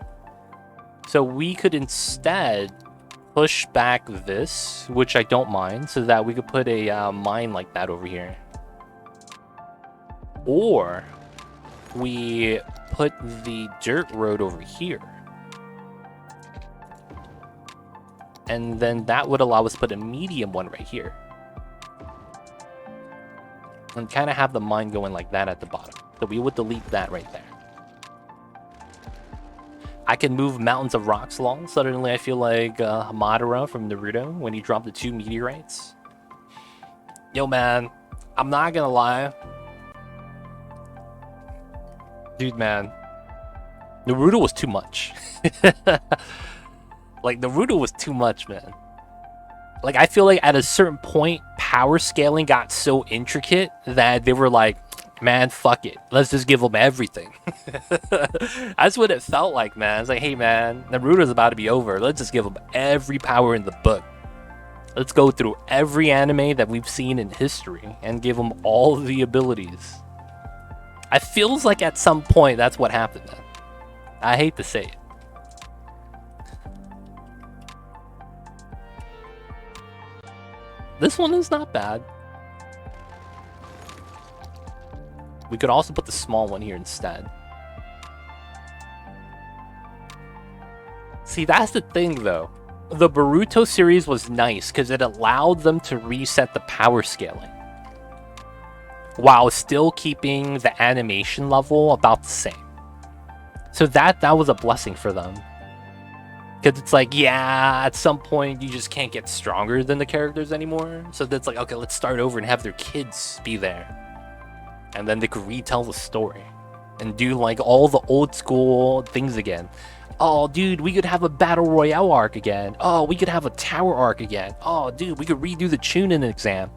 So we could instead push back this, which I don't mind, so that we could put a mine like that over here. Or we put the dirt road over here. And then that would allow us to put a medium one right here. And kind of have the mine going like that at the bottom. So we would delete that right there. I can move mountains of rocks along. Suddenly I feel like Madara from Naruto when he dropped the 2 meteorites. Yo, man, I'm not gonna lie. Dude, man, Naruto was too much. Like, Naruto was too much, man. Like, I feel like at a certain point, power scaling got so intricate that they were like, Man, fuck it. Let's just give them everything. That's what it felt like, man. It's like, hey, man, Naruto's about to be over. Let's just give them every power in the book. Let's go through every anime that we've seen in history and give them all the abilities. I feels like at some point that's what happened, man. I hate to say it. This one is not bad. We could also put the small one here instead. See, that's the thing, though. The Boruto series was nice because it allowed them to reset the power scaling while still keeping the animation level about the same. So that was a blessing for them. Because it's like, yeah, at some point you just can't get stronger than the characters anymore. So that's like, okay, let's start over and have their kids be there. And then they could retell the story and do like all the old school things again. Oh, dude, we could have a battle royale arc again. Oh, we could have a tower arc again. Oh, dude, we could redo the Chunin exam.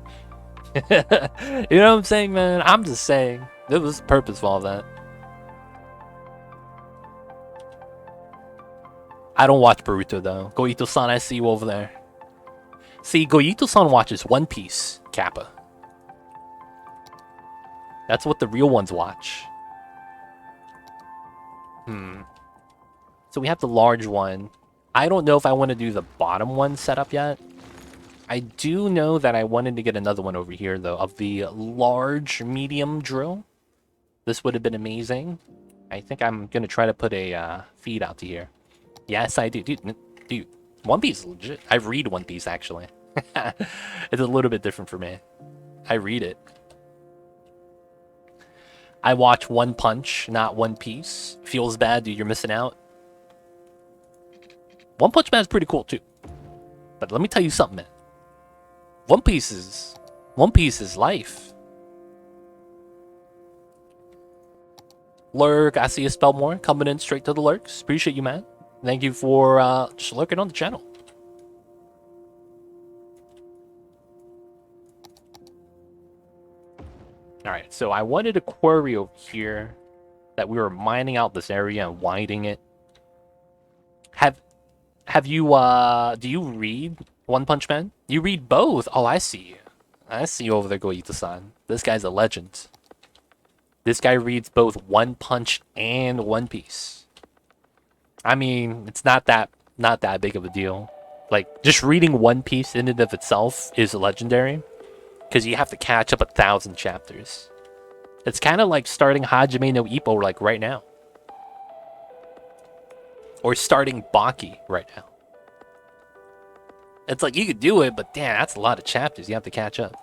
You know what I'm saying, man? I'm just saying. There was a purpose for all that. I don't watch Boruto, though. Goito-san, I see you over there. See, Goito-san watches One Piece, Kappa. That's what the real ones watch. So we have the large one. I don't know if I want to do the bottom one setup yet. I do know that I wanted to get another one over here, though, of the large medium drill. This would have been amazing. I think I'm going to try to put a feed out to here. Yes, I do. Dude, One Piece is legit. I read One Piece, actually. It's a little bit different for me. I read it. I watch One Punch, not One Piece. Feels bad, dude. You're missing out. One Punch Man is pretty cool, too. But let me tell you something, man. One Piece is life. Lurk, I see you spell more. Coming in straight to the lurks. Appreciate you, man. Thank you for just lurking on the channel. Alright, so I wanted a quarry over here that we were mining out this area and widening it. Have you, do you read One Punch Man? You read both? Oh, I see you. I see you over there, Goito-san. This guy's a legend. This guy reads both One Punch and One Piece. I mean, it's not that big of a deal. Like, just reading One Piece in and of itself is legendary. Because you have to catch up 1,000 chapters. It's kind of like starting Hajime no Ippo, like, right now. Or starting Baki right now. It's like, you could do it, but damn, that's a lot of chapters you have to catch up.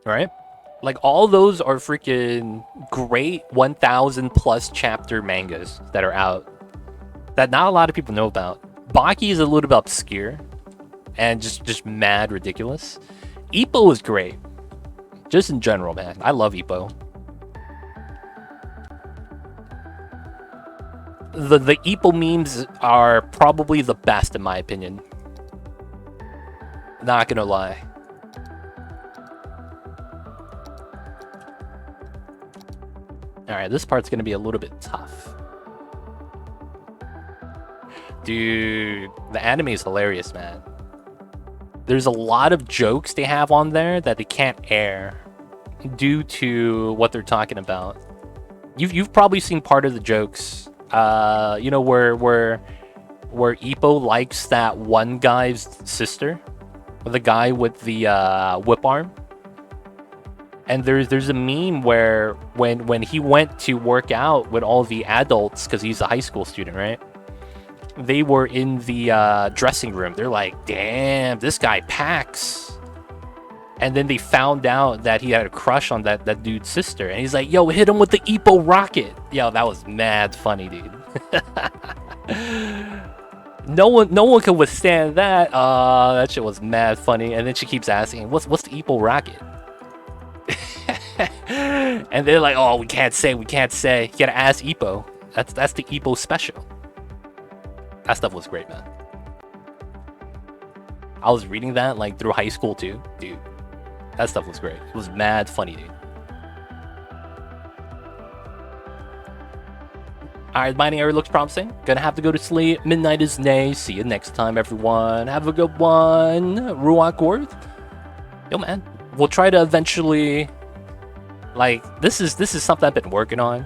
Right? Like, all those are freaking great 1,000 plus chapter mangas that are out. That not a lot of people know about. Baki is a little bit obscure. And just mad ridiculous. Ippo is great. Just in general, man. I love Ippo. The Ippo memes are probably the best in my opinion. Not gonna lie. Alright, this part's gonna be a little bit tough. Dude, the anime is hilarious, man. There's a lot of jokes they have on there that they can't air due to what they're talking about. You've probably seen part of the jokes. You know, where Ippo likes that one guy's sister, the guy with the whip arm. And there's a meme where when he went to work out with all the adults, because he's a high school student, right? They were in the dressing room. They're like, damn, this guy packs. And then they found out that he had a crush on that dude's sister. And he's like, yo, hit him with the Ippo rocket. Yo, that was mad funny, dude. No one could withstand that. That shit was mad funny. And then she keeps asking, what's the Ippo rocket? And they're like, oh, we can't say. You gotta ask Ippo. That's the Ippo special. That stuff was great, man. I was reading that like through high school too, dude. That stuff was great. It was mad funny, dude. Alright, mining area looks promising. Gonna have to go to sleep. Midnight is nay. See you next time, everyone. Have a good one. Ruach Worth. Yo, man. We'll try to eventually... Like, this is something I've been working on.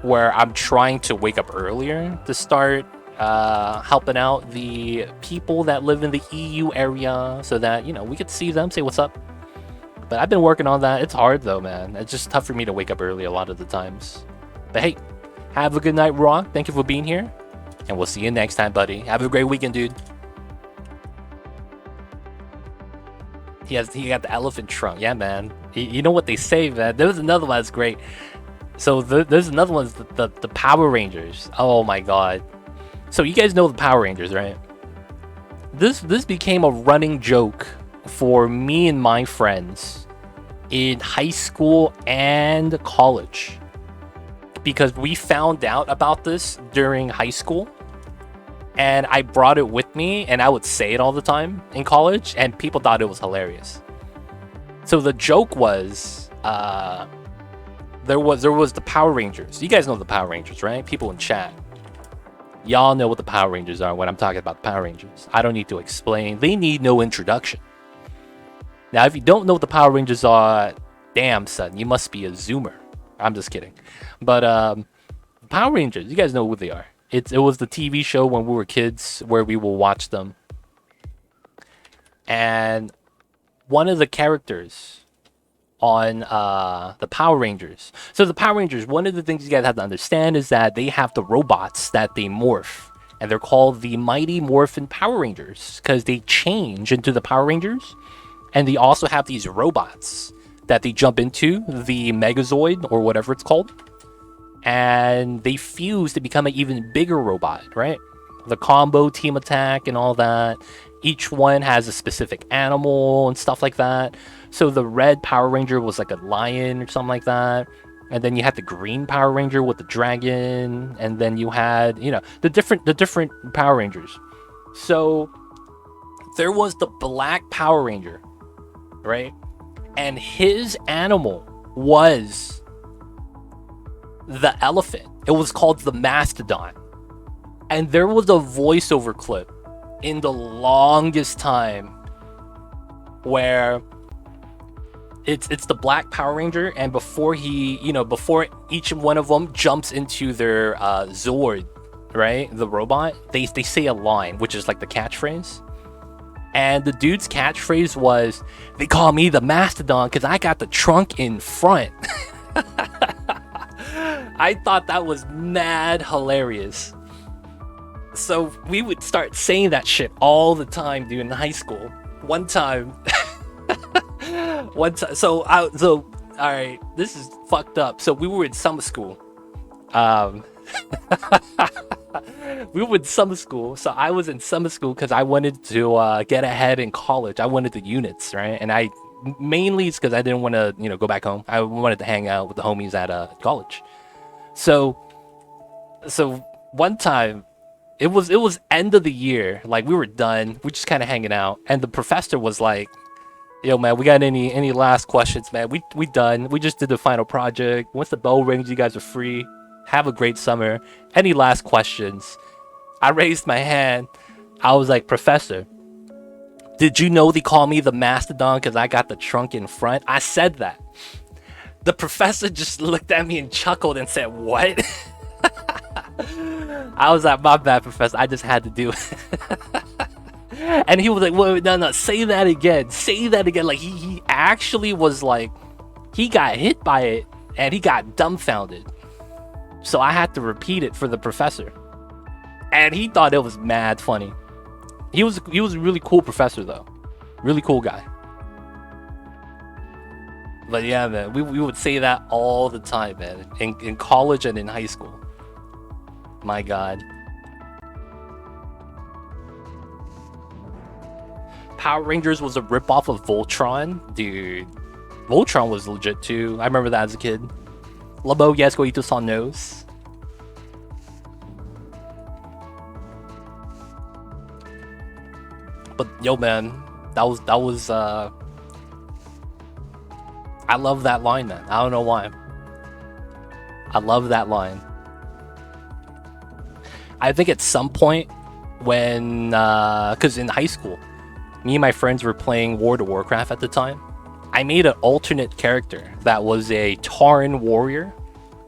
Where I'm trying to wake up earlier to start helping out the people that live in the EU area. So that, you know, we could see them, say what's up. But I've been working on that. It's hard, though, man. It's just tough for me to wake up early a lot of the times. But hey... Have a good night, Rock. Thank you for being here. And we'll see you next time, buddy. Have a great weekend, dude. He got the elephant trunk. Yeah, man. You know what they say, man. There was another one that's great. So there's another one, the Power Rangers. Oh my god. So you guys know the Power Rangers, right? This became a running joke for me and my friends in high school and college. Because we found out about this during high school, and I brought it with me, and I would say it all the time in college, and people thought it was hilarious. So the joke was, there was the Power Rangers. You guys know the Power Rangers, right? People in chat. Y'all know what the Power Rangers are when I'm talking about the Power Rangers. I don't need to explain. They need no introduction. Now, if you don't know what the Power Rangers are, damn, son, you must be a Zoomer. I'm just kidding. But Power Rangers, you guys know who they are. It was the TV show when we were kids where we will watch them. And one of the characters on the Power Rangers. So the Power Rangers, one of the things you guys have to understand is that they have the robots that they morph. And they're called the Mighty Morphin Power Rangers because they change into the Power Rangers. And they also have these robots that they jump into, the Megazord or whatever it's called, and they fuse to become an even bigger robot, right? The combo team attack and all that. Each one has a specific animal and stuff like that. So the red Power Ranger was like a lion or something like that. And then you had the green Power Ranger with the dragon, and then you had, you know, the different Power Rangers. So there was the black Power Ranger, right? And his animal was the elephant. It was called the Mastodon. And there was a voiceover clip in the longest time where it's the black Power Ranger, and before before each one of them jumps into their Zord, right, the robot, they say a line, which is like the catchphrase. And the dude's catchphrase was, "They call me the Mastodon because I got the trunk in front." I thought that was mad hilarious. So we would start saying that shit all the time, dude, in high school. One time, so all right, this is fucked up. So we were in summer school. We were in summer school, so I was in summer school because I wanted to get ahead in college. I wanted the units, right? And I mainly it's because I didn't want to, go back home. I wanted to hang out with the homies at college. So one time, it was end of the year. Like, we were done. We just kind of hanging out, and the professor was like, "Yo, man, we got any last questions, man? We done. We just did the final project. Once the bell rings, you guys are free. Have a great summer. Any last questions?" I raised my hand. I was like, "Professor, did you know they call me the Mastodon because I got the trunk in front?" I said that. The professor just looked at me and chuckled and said, "What?" I was like, "My bad, Professor. I just had to do it." And he was like, "Wait, no, say that again. Say that again." Like, he actually was like, he got hit by it and he got dumbfounded. So I had to repeat it for the professor. And he thought it was mad funny. He was a really cool professor, though. Really cool guy. But yeah, man, we would say that all the time, man. In college and in high school. My God. Power Rangers was a ripoff of Voltron. Dude, Voltron was legit too. I remember that as a kid. Labo Yasko Ito-san knows. But yo, man, That was I love that line, man. I don't know why. I love that line. I think at some point when, because in high school, me and my friends were playing World of Warcraft at the time. I made an alternate character that was a Tauren warrior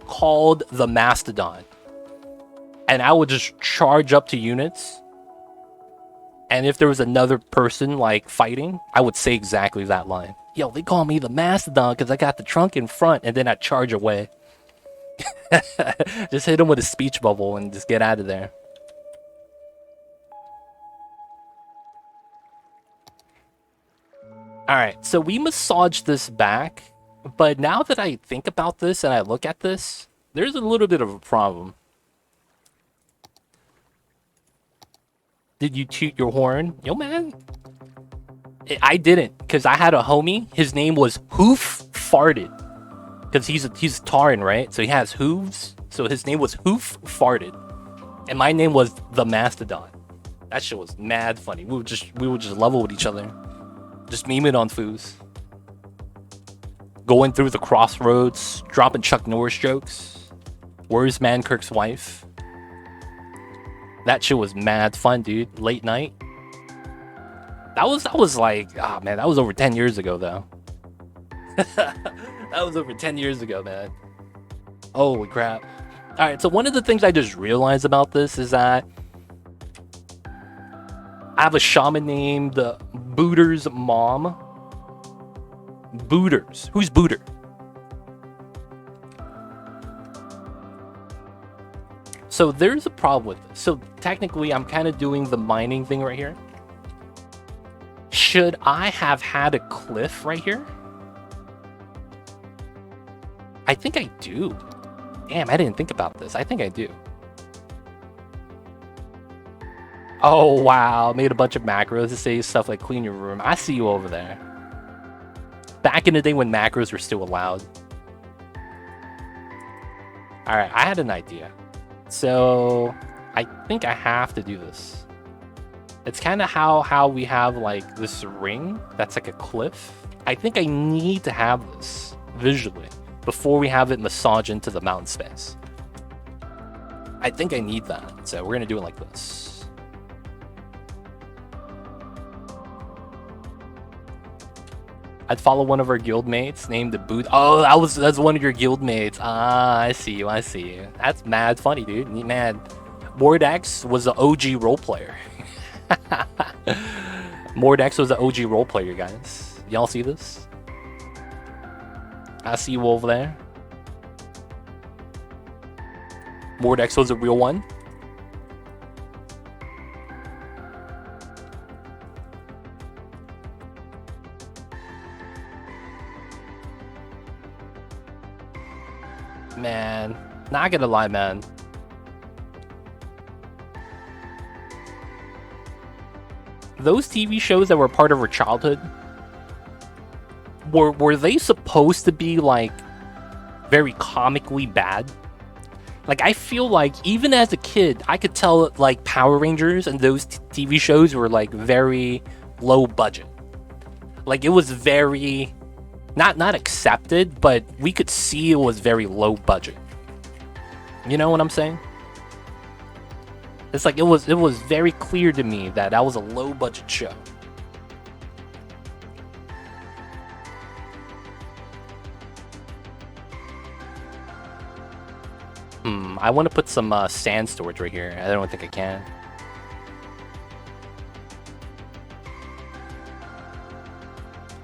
called the Mastodon. And I would just charge up to units. And if there was another person, like, fighting, I would say exactly that line. Yo, they call me the Mastodon because I got the trunk in front, and then I charge away. Just hit him with a speech bubble and just get out of there. Alright, so we massaged this back, but now that I think about this and I look at this, there's a little bit of a problem. Did you toot your horn? Yo, man. I didn't, because I had a homie. His name was Hoof Farted. Because he's Tauren, right? So he has hooves. So his name was Hoof Farted. And my name was the Mastodon. That shit was mad funny. We would just level with each other. Just meme it on foos. Going through the crossroads, dropping Chuck Norris jokes. Where's Mankirk's wife? That shit was mad fun, dude. Late night. That was like, ah, man, that was over 10 years ago, though. That was over 10 years ago, man. Holy crap. All right, so one of the things I just realized about this is that I have a shaman named Booter's mom. Booters. Who's Booter? So there's a problem with this. So technically, I'm kind of doing the mining thing right here. Should I have had a cliff right here? I think I do. Damn, I didn't think about this. I think I do. Oh, wow. Made a bunch of macros to say stuff like clean your room. I see you over there. Back in the day when macros were still allowed. Alright, I had an idea. So, I think I have to do this. It's kind of how we have, like, this ring that's like a cliff. I think I need to have this visually before we have it massage into the mountain space. I think I need that. So, we're going to do it like this. I'd follow one of our guild mates named the Boot. Oh, that's one of your guild mates. Ah, I see you. I see you. That's mad funny, dude. Man, Mordax was the OG role player. Mordax was the OG role player, guys. Y'all see this? I see you over there. Mordax was a real one. Man, not gonna lie, man. Those TV shows that were part of our childhood, were they supposed to be, like, very comically bad? Like, I feel like even as a kid, I could tell, like, Power Rangers and those TV shows were, like, very low budget. Like, it was very... Not accepted, but we could see it was very low budget. You know what I'm saying? It's like it was very clear to me that was a low budget show. I want to put some sand storage right here. I don't think I can.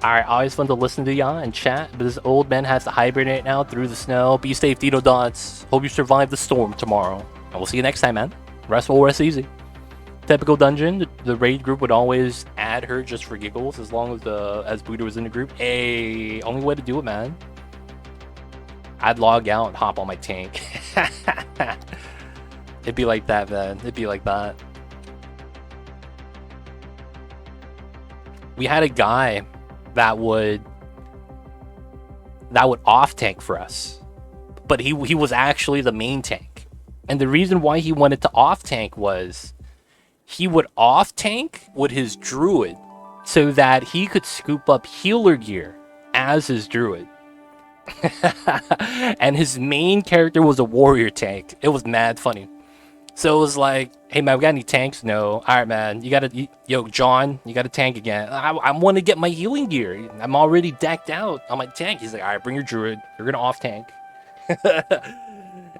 Alright, always fun to listen to y'all and chat, but this old man has to hibernate now through the snow. Be safe, Dino Dots. Hope you survive the storm tomorrow. And we'll see you next time, man. Rest well, rest easy. Typical dungeon, the raid group would always add her just for giggles as long as Buddha was in the group. Hey, only way to do it, man. I'd log out and hop on my tank. It'd be like that, man. It'd be like that. We had a guy that would off tank for us, but he was actually the main tank, and the reason why he wanted to off tank was he would off tank with his druid so that he could scoop up healer gear as his druid. And his main character was a warrior tank. It was mad funny. So it was like, hey man, we got any tanks? No. All right, man. Yo, John, you got a tank again. I want to get my healing gear. I'm already decked out on my tank. He's like, all right, bring your druid. You're gonna off tank.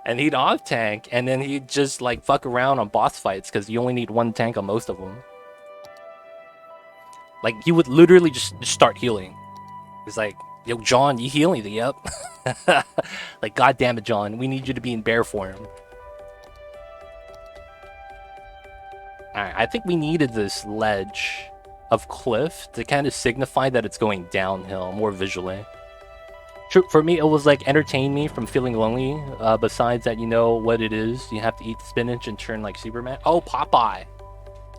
And he'd off tank, and then he'd just like fuck around on boss fights because you only need one tank on most of them. Like he would literally just start healing. He's like, yo, John, you healing? Yep. Like, god damn it, John, we need you to be in bear form. Alright, I think we needed this ledge of cliff to kind of signify that it's going downhill more visually. For me, it was like entertain me from feeling lonely. Besides that, you know what it is. You have to eat spinach and turn like Superman. Oh, Popeye.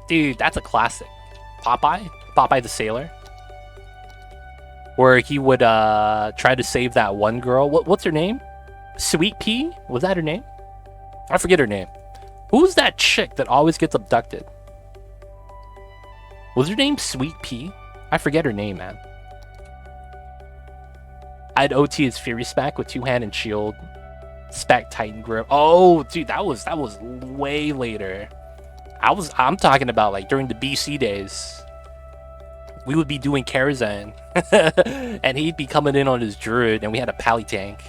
Dude, that's a classic. Popeye? Popeye the Sailor? Where he would try to save that one girl. What's her name? Sweet Pea? Was that her name? I forget her name. Who's that chick that always gets abducted? Was her name Sweet Pea? I forget her name, man. I'd OT his Fury Spec with two-hand and shield. Spec Titan Grip. Oh, dude, that was way later. I'm talking about like during the BC days. We would be doing Karazhan. And he'd be coming in on his druid, and we had a pally tank.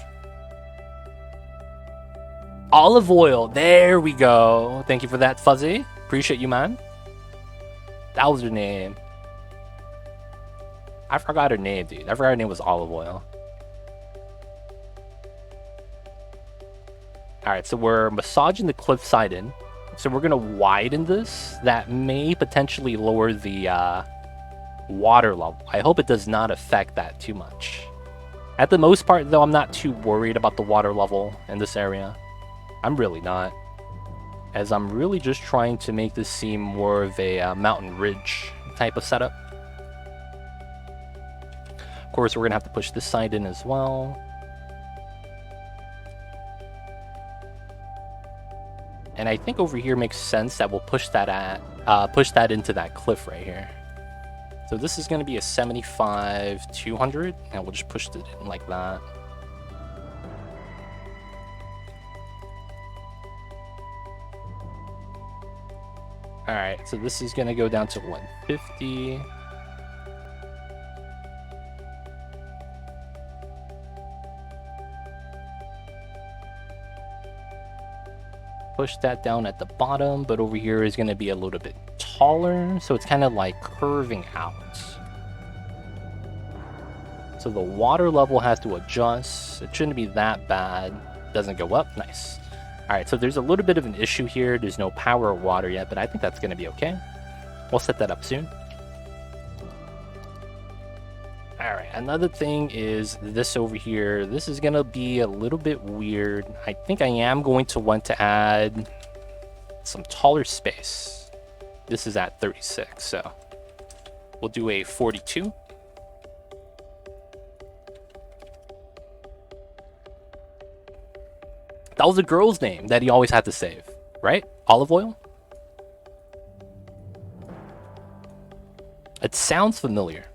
Olive oil. There we go. Thank you for that, Fuzzy. Appreciate you, man. That was her name. I forgot her name, dude. I forgot her name was Olive Oil. Alright, so we're massaging the cliffside in. So we're going to widen this. That may potentially lower the water level. I hope it does not affect that too much. At the most part, though, I'm not too worried about the water level in this area. I'm really not. As I'm really just trying to make this seem more of a mountain ridge type of setup. Of course, we're going to have to push this side in as well. And I think over here makes sense that we'll push that into that cliff right here. So this is going to be a 75, 200, and we'll just push it in like that. Alright, so this is going to go down to 150. Push that down at the bottom, but over here is going to be a little bit taller, so it's kind of like curving out. So the water level has to adjust. It shouldn't be that bad. Doesn't go up. Nice. Alright, so there's a little bit of an issue here. There's no power or water yet, but I think that's going to be okay. We'll set that up soon. Alright, another thing is this over here. This is going to be a little bit weird. I think I am going to want to add some taller space. This is at 36, so we'll do a 42. That was a girl's name that he always had to save, right? Olive Oil? It sounds familiar.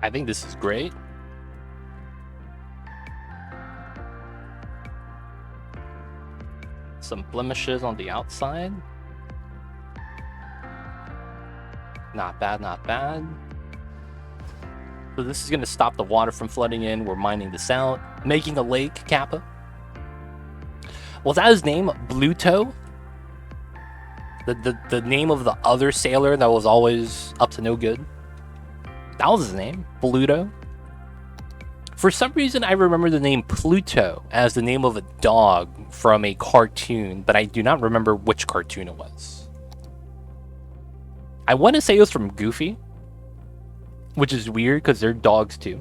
I think this is great. Some blemishes on the outside. Not bad, not bad. So this is going to stop the water from flooding in. We're mining this out. Making a lake, Kappa. Was that his name? Bluto? The name of the other sailor that was always up to no good? That was his name, Bluto. For some reason, I remember the name Pluto as the name of a dog from a cartoon, but I do not remember which cartoon it was. I want to say it was from Goofy, which is weird because they're dogs too.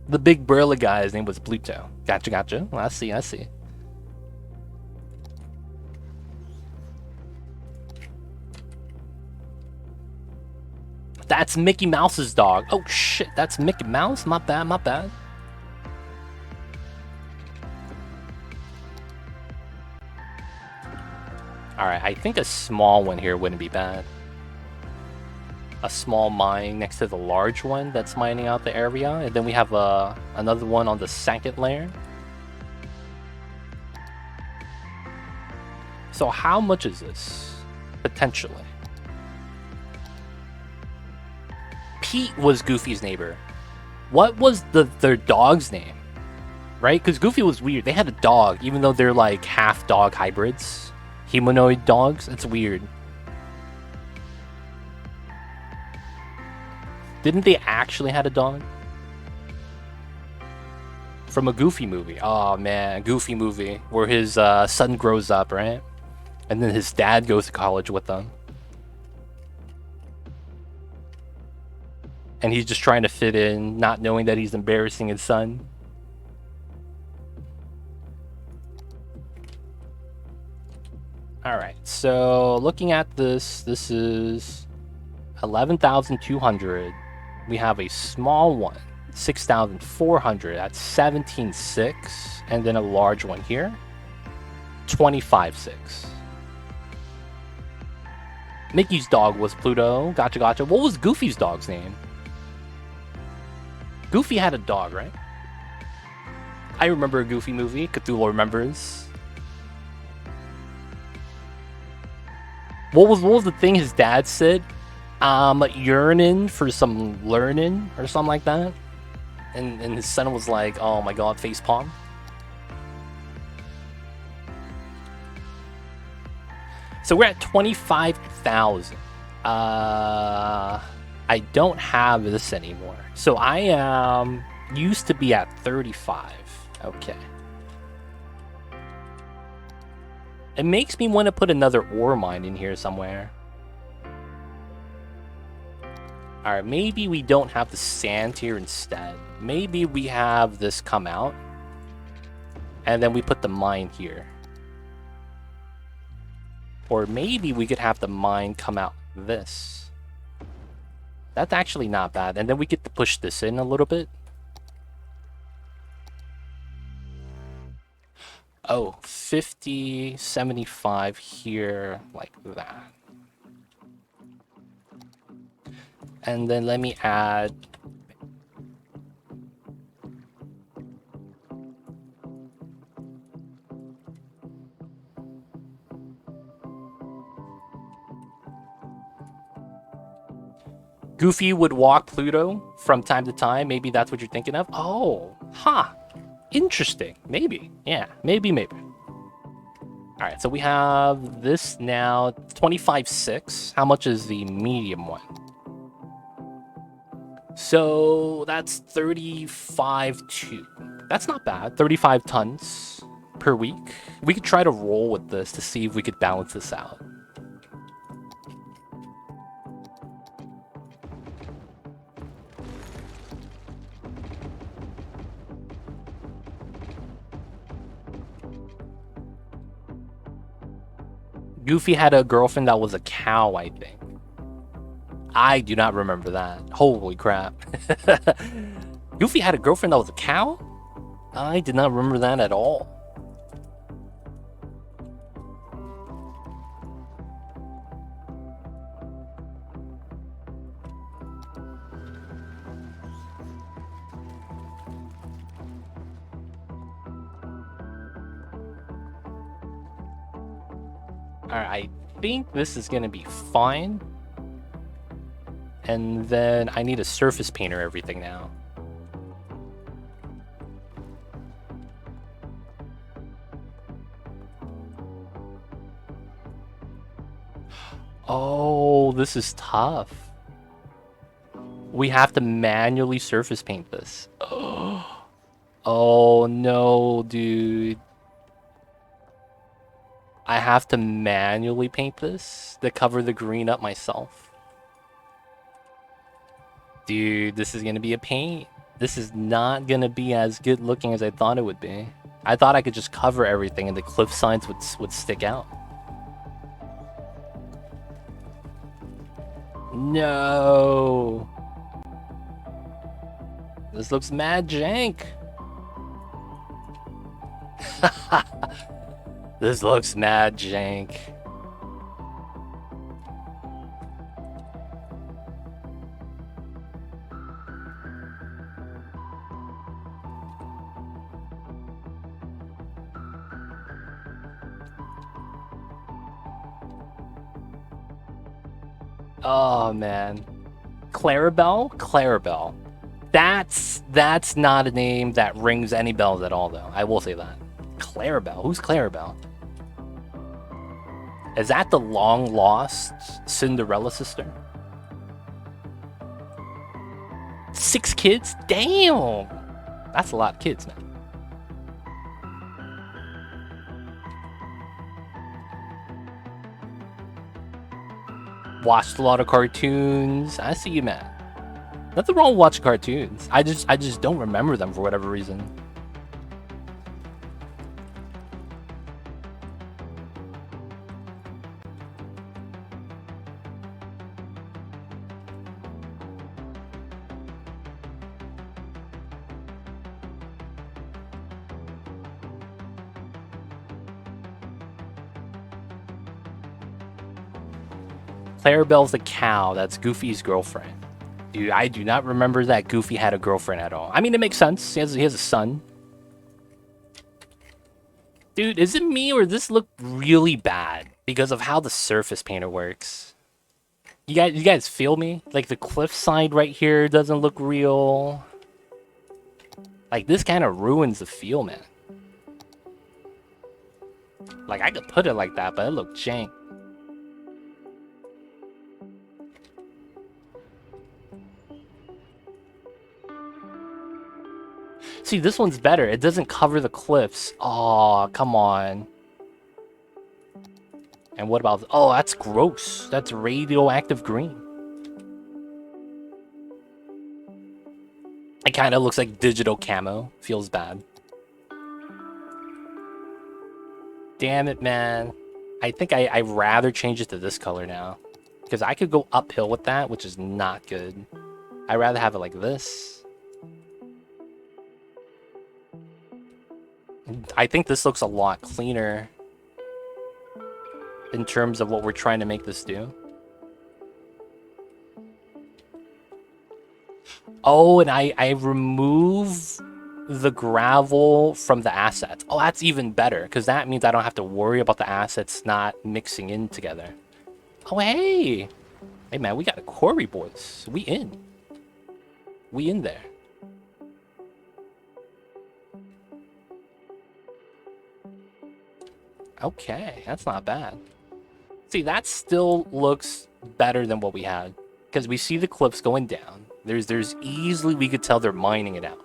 The big burly guy's name was Pluto. Gotcha, gotcha. Well, I see, I see. That's Mickey Mouse's dog. Oh shit, that's Mickey Mouse? My bad, my bad. Alright, I think a small one here wouldn't be bad. A small mine next to the large one that's mining out the area. And then we have another one on the second layer. So how much is this? Potentially. Pete was Goofy's neighbor. What was their dog's name? Right? Because Goofy was weird. They had a dog, even though they're like half dog hybrids. Humanoid dogs. It's weird. Didn't they actually had a dog? From a Goofy movie. Oh man, Goofy movie. Where his son grows up, right? And then his dad goes to college with them. And he's just trying to fit in, not knowing that he's embarrassing his son. Alright, so looking at this, this is 11,200. We have a small one, 6,400. That's 17,600. And then a large one here, 25,600. Mickey's dog was Pluto. Gotcha, gotcha. What was Goofy's dog's name? Goofy had a dog, right? I remember a Goofy movie. Cthulhu remembers. What was the thing his dad said? Yearning for some learning or something like that. And his son was like, oh my god, facepalm. So we're at 25,000. I don't have this anymore. So I am used to be at 35. Okay. It makes me want to put another ore mine in here somewhere. Alright, maybe we don't have the sand here instead. Maybe we have this come out. And then we put the mine here. Or maybe we could have the mine come out this. That's actually not bad. And then we get to push this in a little bit. Oh, 50, 75 here, like that. And then let me add... Goofy would walk Pluto from time to time. Maybe that's what you're thinking of. Oh, huh. Interesting. Maybe. Yeah, maybe. Alright, so we have this now. 25,600. How much is the medium one? So that's 35,200. That's not bad. 35 tons per week. We could try to roll with this to see if we could balance this out. Goofy had a girlfriend that was a cow, I think. I do not remember that. Holy crap. Goofy had a girlfriend that was a cow? I did not remember that at all. Alright, I think this is gonna be fine. And then I need a surface painter everything now. Oh, this is tough. We have to manually surface paint this. Oh. Oh no, dude. I have to manually paint this to cover the green up myself. Dude, this is gonna be a pain. This is not gonna be as good looking as I thought it would be. I thought I could just cover everything and the cliff signs would stick out. No. This looks mad jank. This looks mad jank. Oh man. Clarabelle? Clarabelle. That's not a name that rings any bells at all though. I will say that. Clarabelle? Who's Clarabelle? Is that the long lost Cinderella sister? 6 kids? Damn! That's a lot of kids, man. Watched a lot of cartoons. I see you, man. Nothing wrong with watching cartoons. I just don't remember them for whatever reason. Clarabelle's a cow. That's Goofy's girlfriend. Dude, I do not remember that Goofy had a girlfriend at all. I mean, it makes sense. He has a son. Dude, is it me or does this look really bad because of how the surface painter works? You guys feel me? Like the cliffside right here doesn't look real. Like this kind of ruins the feel, man. Like I could put it like that, but it looked jank. See, this one's better. It doesn't cover the cliffs. Oh, come on. And what about... Oh, that's gross. That's radioactive green. It kind of looks like digital camo. Feels bad. Damn it, man. I think I'd rather change it to this color now. Because I could go uphill with that, which is not good. I'd rather have it like this. I think this looks a lot cleaner in terms of what we're trying to make this do. Oh, and I remove the gravel from the assets. Oh, that's even better, because that means I don't have to worry about the assets not mixing in together. Oh, hey! Hey, man, we got a Quarry, boys. We in. We in there. Okay, that's not bad. See, that still looks better than what we had. Because we see the cliffs going down. There's easily, we could tell they're mining it out.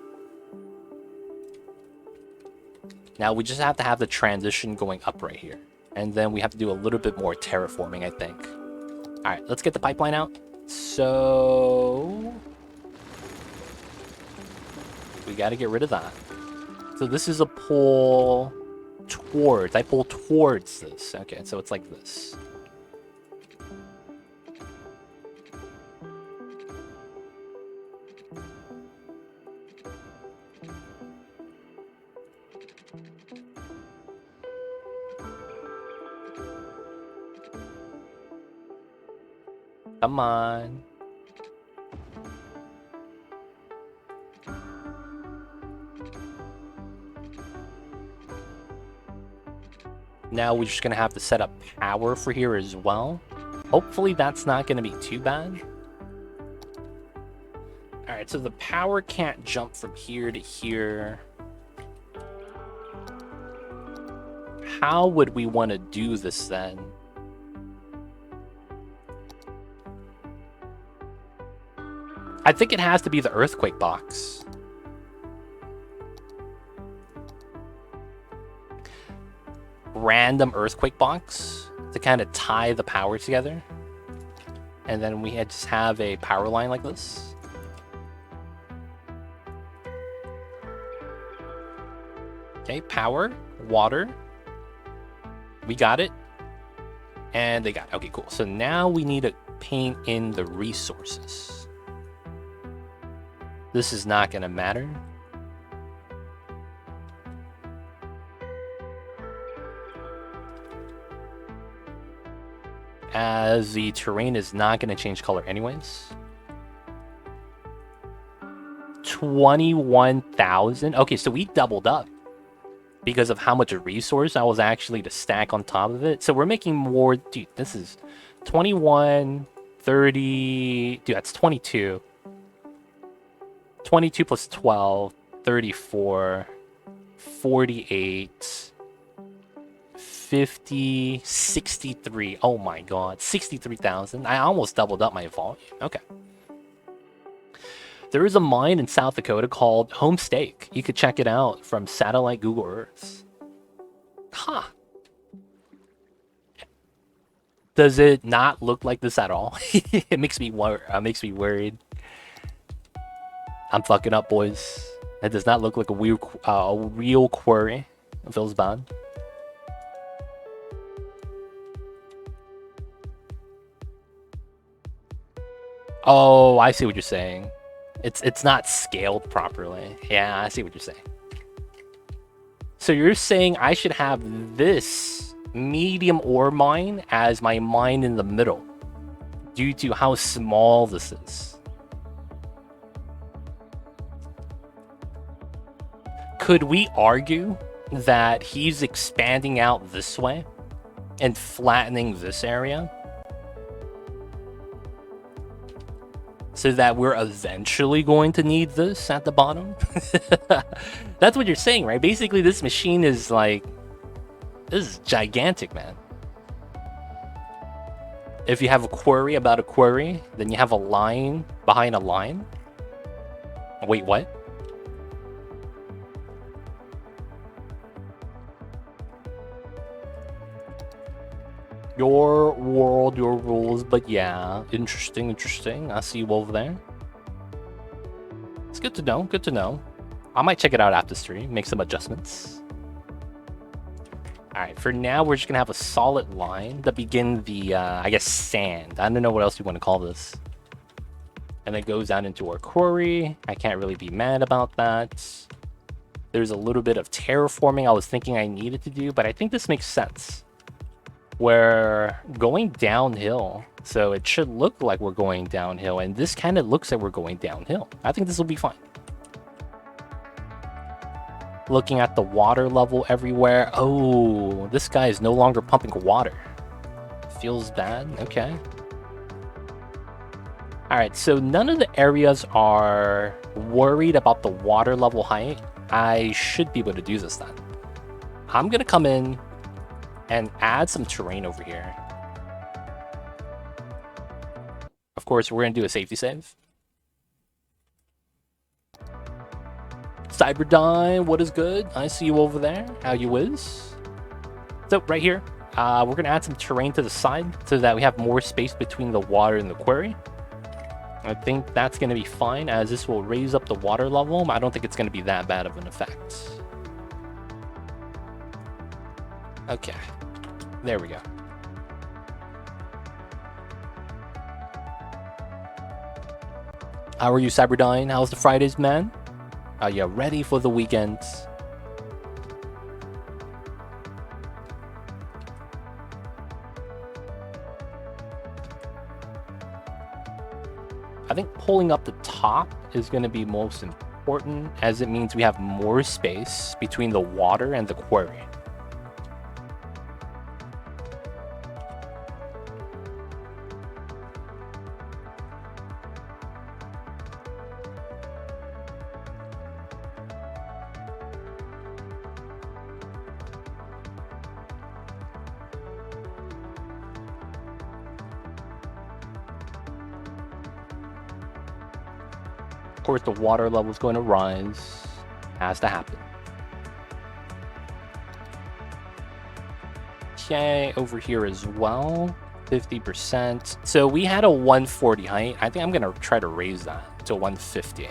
Now, we just have to have the transition going up right here. And then we have to do a little bit more terraforming, I think. Alright, let's get the pipeline out. So... we gotta get rid of that. So this is a pull... towards. I pull towards this. Okay, so it's like this. Come on. Now we're just gonna have to set up power for here as well. Hopefully that's not gonna be too bad. Alright, so the power can't jump from here to here. How would we want to do this then? I think it has to be the earthquake box. random earthquake box to kind of tie the power together. And then we just have a power line like this. Okay, power, water. We got it. And they got it. Okay, cool. So now we need to paint in the resources. This is not going to matter. As the terrain is not going to change color anyways. 21,000. Okay, so we doubled up because of how much resource I was actually to stack on top of it. So we're making more. Dude, this is 21, 30. Dude, that's 22. 22 plus 12, 34, 48. 50, 63. Oh my god, 63,000. I almost doubled up my volume. Okay. There is a mine in South Dakota called Homestake. You could check it out from satellite Google Earth. Huh. Does it not look like this at all? It makes me worried. I'm fucking up, boys. It does not look like a real quarry. It feels bad. Oh, I see what you're saying. It's not scaled properly. Yeah, I see what you're saying. So you're saying I should have this medium ore mine as my mine in the middle due to how small this is. Could we argue that he's expanding out this way and flattening this area? So that we're eventually going to need this at the bottom? That's what you're saying, right? Basically, this machine is like... This is gigantic, man. If you have a query about a query, then you have a line behind a line. Wait, what? Your world, your rules, but yeah, interesting. I see you over there. It's good to know, good to know. I might check it out after stream, make some adjustments. Alright, for now, we're just gonna have a solid line to begin the, I guess, sand. I don't know what else you want to call this. And it goes down into our quarry. I can't really be mad about that. There's a little bit of terraforming I was thinking I needed to do, but I think this makes sense. We're going downhill, so it should look like we're going downhill, and this kind of looks like we're going downhill. I think this will be fine. Looking at the water level everywhere. Oh, this guy is no longer pumping water. Feels bad. Okay. All right, so none of the areas are worried about the water level height. I should be able to do this then. I'm going to come in and add some terrain over here. Of course, we're going to do a safety save. Cyberdyne, what is good? I see you over there. How you is? So right here, we're going to add some terrain to the side so that we have more space between the water and the quarry. I think that's going to be fine, as this will raise up the water level. I don't think it's going to be that bad of an effect. Okay. There we go. How are you, Cyberdyne? How's the Fridays, man? Are you ready for the weekend? I think pulling up the top is going to be most important, as it means we have more space between the water and the quarry. Of course, the water level is going to rise. Has to happen. Okay, over here as well, 50%. So we had a 140 height. I think I'm gonna try to raise that to 150.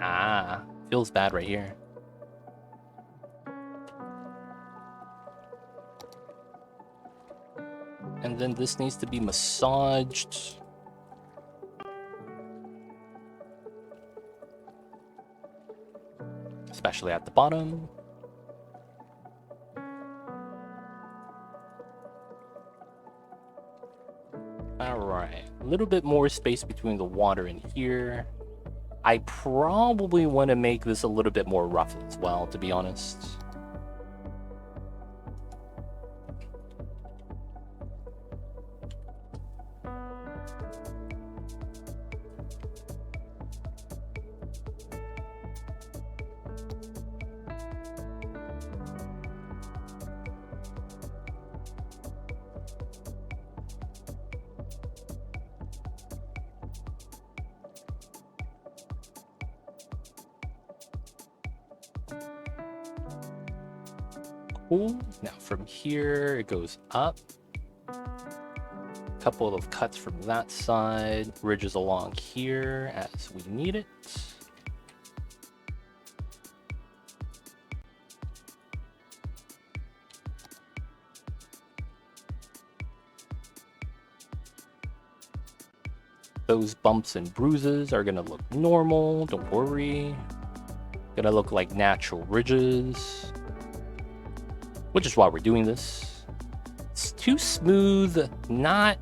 Ah, feels bad right here. And then this needs to be massaged. Especially at the bottom. Alright, a little bit more space between the water and here. I probably want to make this a little bit more rough as well, to be honest. Cool. Now from here, it goes up. Couple of cuts from that side. Ridges along here as we need it. Those bumps and bruises are gonna look normal, don't worry. Gonna look like natural ridges. Which is why we're doing this. It's too smooth, not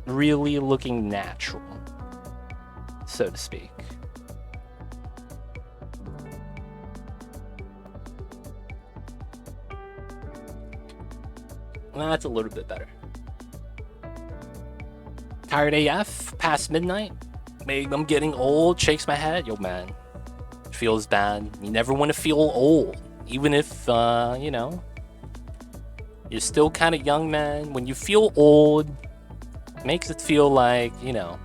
really looking natural, so to speak. That's a little bit better. Tired AF, past midnight. Maybe I'm getting old, shakes my head. Yo, man, it feels bad. You never want to feel old, even if, you know, you're still kind of young, man. When you feel old, it makes it feel like, you know,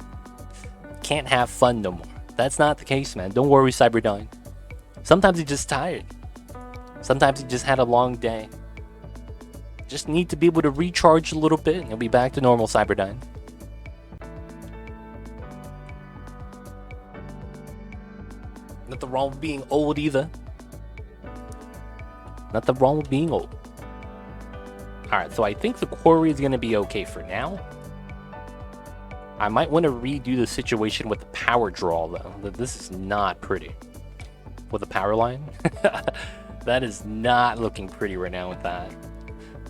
can't have fun no more. That's not the case, man. Don't worry, Cyberdyne. Sometimes you're just tired. Sometimes you just had a long day. Just need to be able to recharge a little bit and you'll be back to normal, Cyberdyne. Nothing wrong with being old either. Nothing wrong with being old. Alright, so I think the quarry is going to be okay for now. I might want to redo the situation with the power draw, though. This is not pretty. With the power line? That is not looking pretty right now with that.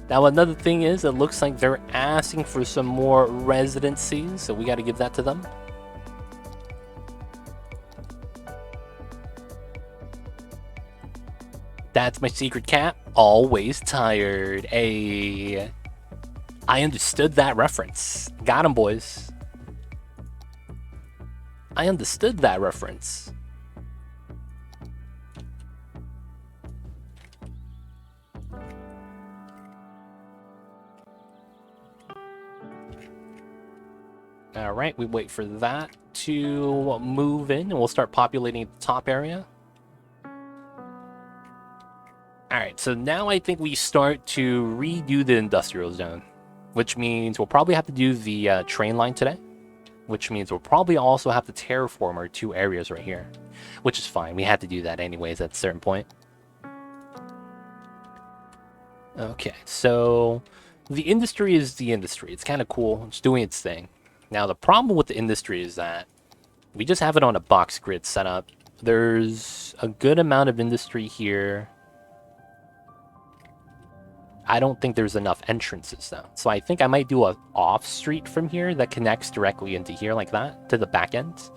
Now, another thing is, it looks like they're asking for some more residencies, so we got to give that to them. That's my secret cat. Always tired. Ay. I understood that reference. Got him, boys. I understood that reference. Alright, we wait for that to move in and we'll start populating the top area. Alright, so now I think we start to redo the industrial zone, which means we'll probably have to do the train line today, which means we'll probably also have to terraform our two areas right here, which is fine. We had to do that anyways at a certain point. Okay, so the industry is the industry. It's kind of cool. It's doing its thing. Now, the problem with the industry is that we just have it on a box grid setup. There's a good amount of industry here. I don't think there's enough entrances, though. So I think I might do a off street from here that connects directly into here like that, to the back end.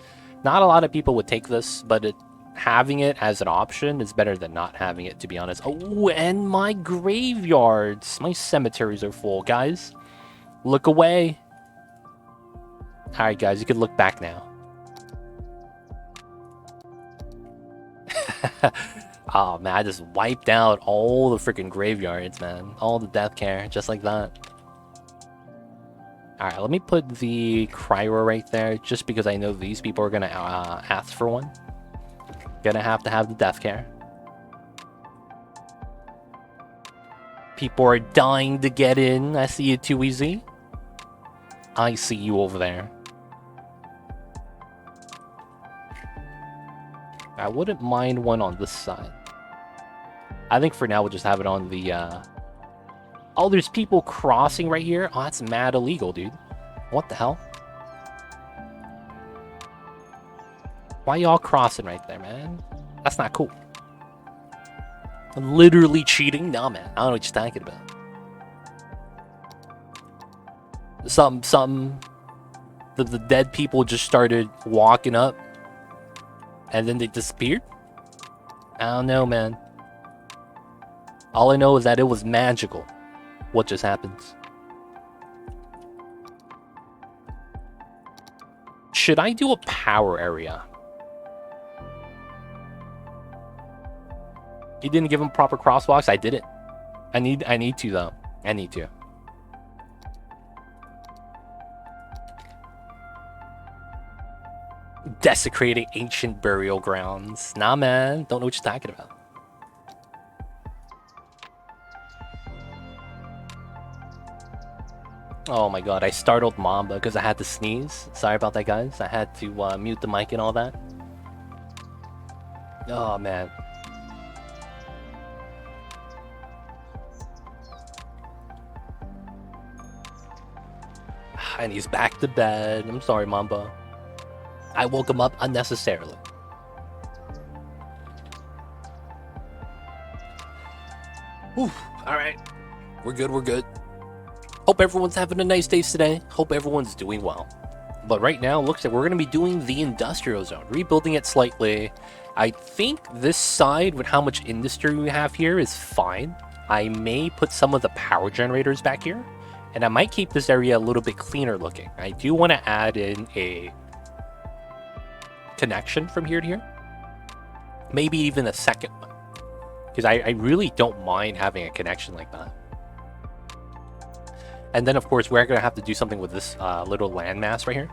Not a lot of people would take this, but having it as an option is better than not having it, to be honest. Oh, and my graveyards. My cemeteries are full, guys. Look away. Alright, guys, you can look back now. Oh man, I just wiped out all the freaking graveyards, man. All the death care, just like that. Alright, let me put the cryo right there, just because I know these people are gonna ask for one. Gonna have to have the death care. People are dying to get in. I see you, too easy. I see you over there. I wouldn't mind one on this side. I think for now we'll just have it on the, Oh, there's people crossing right here? Oh, that's mad illegal, dude. What the hell? Why y'all crossing right there, man? That's not cool. Literally cheating? Nah, man. I don't know what you're talking about. The dead people just started walking up. And then they disappeared? I don't know, man. All I know is that it was magical. What just happened? Should I do a power area? You didn't give him proper crosswalks? I did it. I need to though. I need to. Desecrating ancient burial grounds. Nah, man. Don't know what you're talking about. Oh my god, I startled Mamba because I had to sneeze. Sorry about that, guys. I had to mute the mic and all that. Oh, man. And he's back to bed. I'm sorry, Mamba. I woke him up unnecessarily. Whew. Alright. We're good, we're good. Hope everyone's having a nice day today. Hope everyone's doing well. But right now, it looks like we're going to be doing the industrial zone. Rebuilding it slightly. I think this side, with how much industry we have here, is fine. I may put some of the power generators back here. And I might keep this area a little bit cleaner looking. I do want to add in a connection from here to here. Maybe even a second one. Because I really don't mind having a connection like that. And then, of course, we're going to have to do something with this little landmass right here.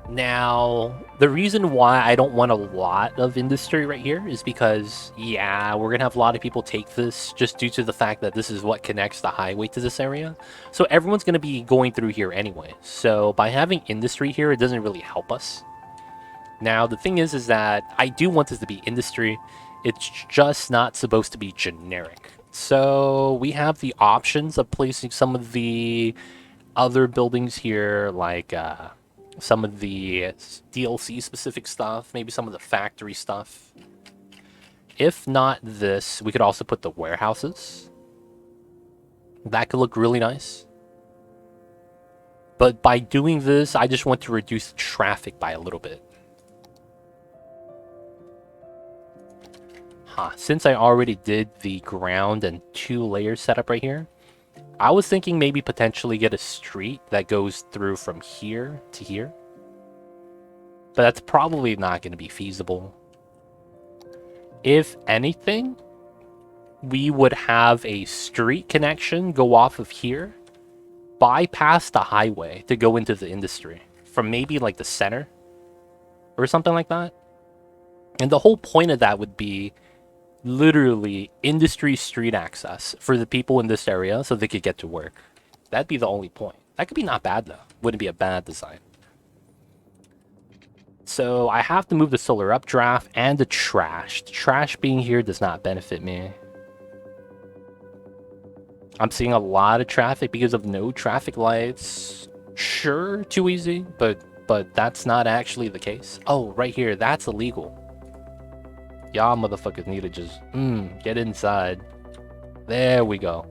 Now, the reason why I don't want a lot of industry right here is because, yeah, we're going to have a lot of people take this just due to the fact that this is what connects the highway to this area. So everyone's going to be going through here anyway. So by having industry here, it doesn't really help us. Now, the thing is that I do want this to be industry. It's just not supposed to be generic. So we have the options of placing some of the other buildings here, like some of the DLC specific stuff, maybe some of the factory stuff. If not this, we could also put the warehouses. That could look really nice. But by doing this, I just want to reduce traffic by a little bit. Since I already did the ground and 2-layer setup right here, I was thinking maybe potentially get a street that goes through from here to here. But that's probably not going to be feasible. If anything, we would have a street connection go off of here, bypass the highway to go into the industry from maybe like the center or something like that. And the whole point of that would be literally industry street access for the people in this area so they could get to work. That'd be the only point. That could be not bad though. Wouldn't be a bad design. So I have to move the solar updraft and the trash. The trash being here does not benefit me. I'm seeing a lot of traffic because of no traffic lights. Sure, too easy, but that's not actually the case. Oh, right here, that's illegal. Y'all motherfuckers need to just get inside. There we go.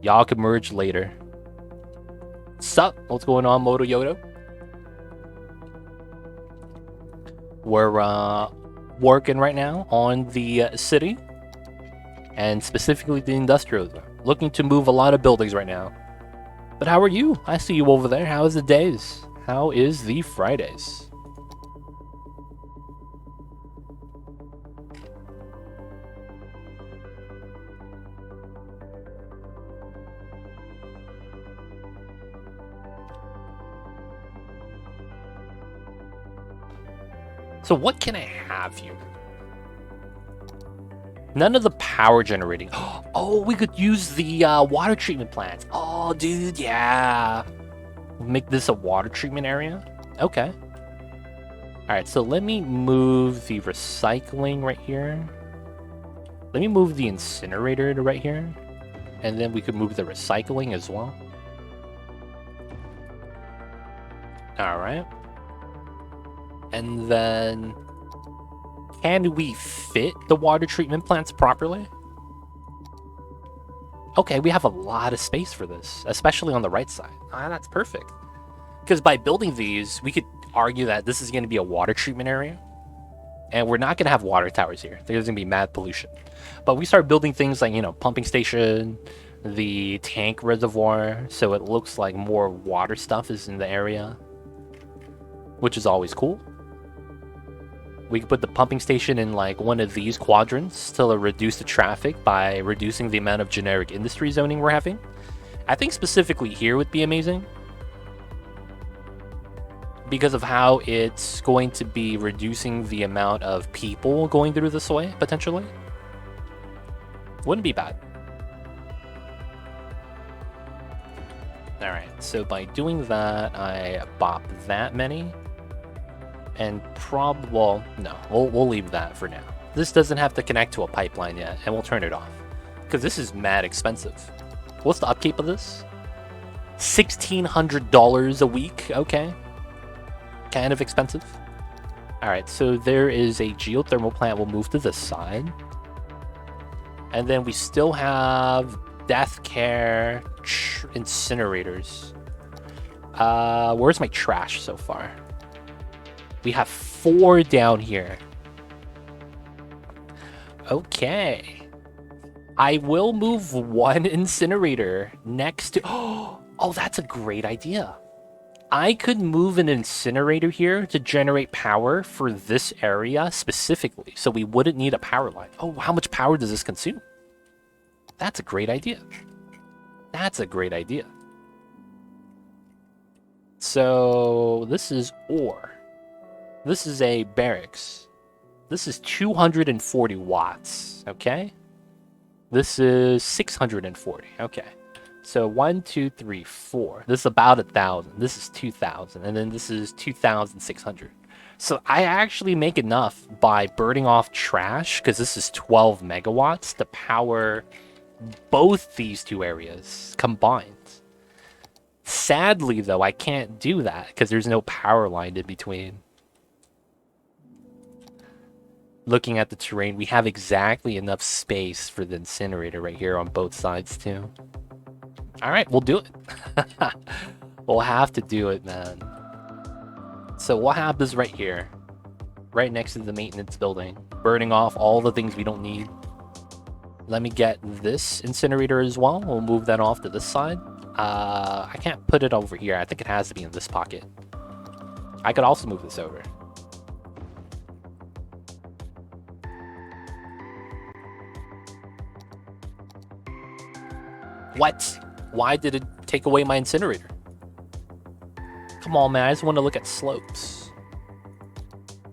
Y'all can merge later. Sup? What's going on, Moto Yodo? We're working right now on the city, and specifically the industrial zone. Looking to move a lot of buildings right now. But how are you? I see you over there. How is the days? How is the Fridays? So what can I have here? None of the power generating. Oh, we could use the water treatment plants. Oh, dude, yeah. Make this a water treatment area. Okay. All right, so let me move the recycling right here. Let me move the incinerator to right here. And then we could move the recycling as well. All right. And then, can we fit the water treatment plants properly? Okay, we have a lot of space for this, especially on the right side. Ah, that's perfect. Because by building these, we could argue that this is going to be a water treatment area. And we're not going to have water towers here. There's going to be mad pollution. But we start building things like, you know, pumping station, the tank reservoir, so it looks like more water stuff is in the area, which is always cool. We could put the pumping station in like one of these quadrants to reduce the traffic by reducing the amount of generic industry zoning we're having. I think specifically here would be amazing because of how it's going to be reducing the amount of people going through this way, potentially. Wouldn't be bad. Alright, so by doing that, I bop that many. And well, no, we'll leave that for now. This doesn't have to connect to a pipeline yet, and we'll turn it off. Because this is mad expensive. What's the upkeep of this? $1,600 a week, okay. Kind of expensive. Alright, so there is a geothermal plant we'll move to this side. And then we still have death care incinerators. Where's my trash so far? We have 4 down here. Okay. I will move 1 incinerator next to... Oh, that's a great idea. I could move an incinerator here to generate power for this area specifically, so we wouldn't need a power line. Oh, how much power does this consume? That's a great idea. That's a great idea. So this is ore. This is a barracks. This is 240 watts, okay? This is 640, okay. So 1, 2, 3, 4. This is about 1,000. This is 2,000, and then this is 2,600. So I actually make enough by burning off trash, because this is 12 megawatts, to power both these 2 areas combined. Sadly, though, I can't do that, because there's no power line in between. Looking at the terrain, we have exactly enough space for the incinerator right here on both sides, too. Alright, we'll do it. We'll have to do it, man. So what happens right here? Right next to the maintenance building. Burning off all the things we don't need. Let me get this incinerator as well. We'll move that off to this side. I can't put it over here. I think it has to be in this pocket. I could also move this over. What? Why did it take away my incinerator? Come on, man. I just want to look at slopes.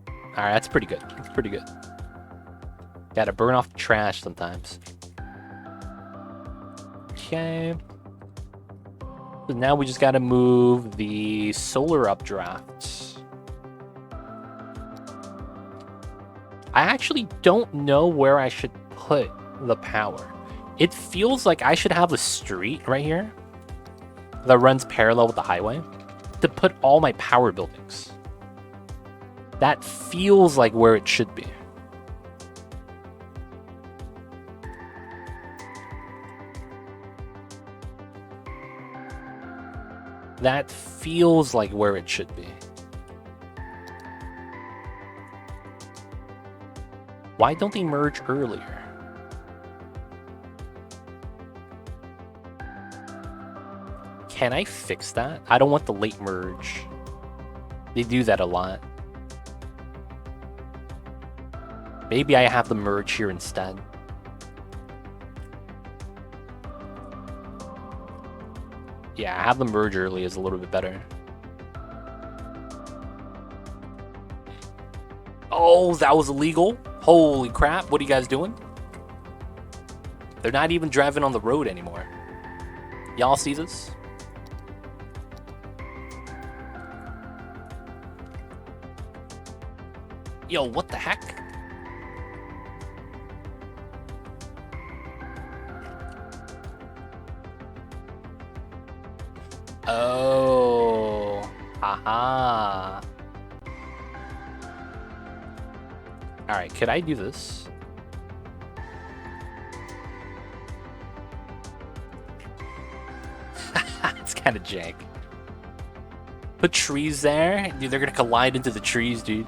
Alright, that's pretty good. That's pretty good. Gotta burn off the trash sometimes. Okay. So now we just gotta move the solar updrafts. I actually don't know where I should put the power. It feels like I should have a street right here that runs parallel with the highway to put all my power buildings. That feels like where it should be. That feels like where it should be. Why don't they merge earlier? Can I fix that? I don't want the late merge. They do that a lot. Maybe I have the merge here instead. Yeah, I have the merge early is a little bit better. Oh, that was illegal. Holy crap. What are you guys doing? They're not even driving on the road anymore. Y'all see this? Yo, what the heck? Oh. Haha. Alright, could I do this? It's kind of jank. Put trees there. Dude, they're gonna collide into the trees, dude.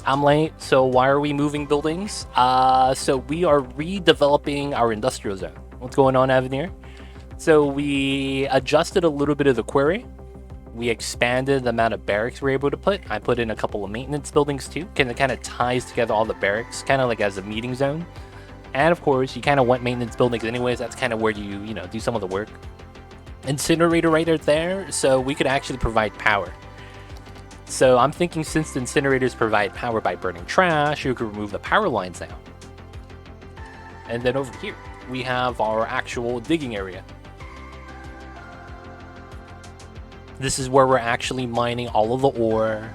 I'm late, so why are we moving buildings? So we are redeveloping our industrial zone. What's going on, Avenir? So we adjusted a little bit of the quarry. We expanded the amount of barracks we're able to put. I put in a couple of maintenance buildings too. It kind of ties together all the barracks, kind of like as a meeting zone. And of course, you kind of want maintenance buildings anyways. That's kind of where you do some of the work. Incinerator right there, so we could actually provide power. So I'm thinking since the incinerators provide power by burning trash, you could remove the power lines now. And then over here, we have our actual digging area. This is where we're actually mining all of the ore.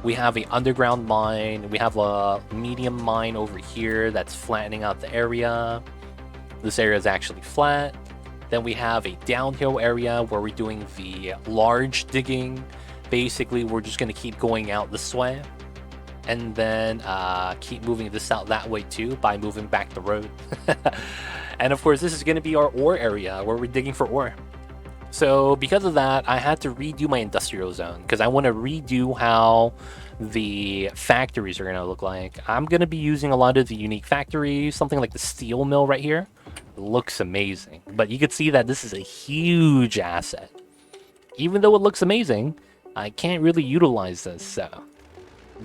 We have an underground mine. We have a medium mine over here that's flattening out the area. This area is actually flat. Then we have a downhill area where we're doing the large digging. Basically, we're just going to keep going out this way. And then keep moving this out that way too by moving back the road. And of course, this is going to be our ore area where we're digging for ore. So because of that, I had to redo my industrial zone because I want to redo how the factories are going to look like. I'm going to be using a lot of the unique factories, something like the steel mill right here. It looks amazing, but you can see that this is a huge asset. Even though it looks amazing, I can't really utilize this, so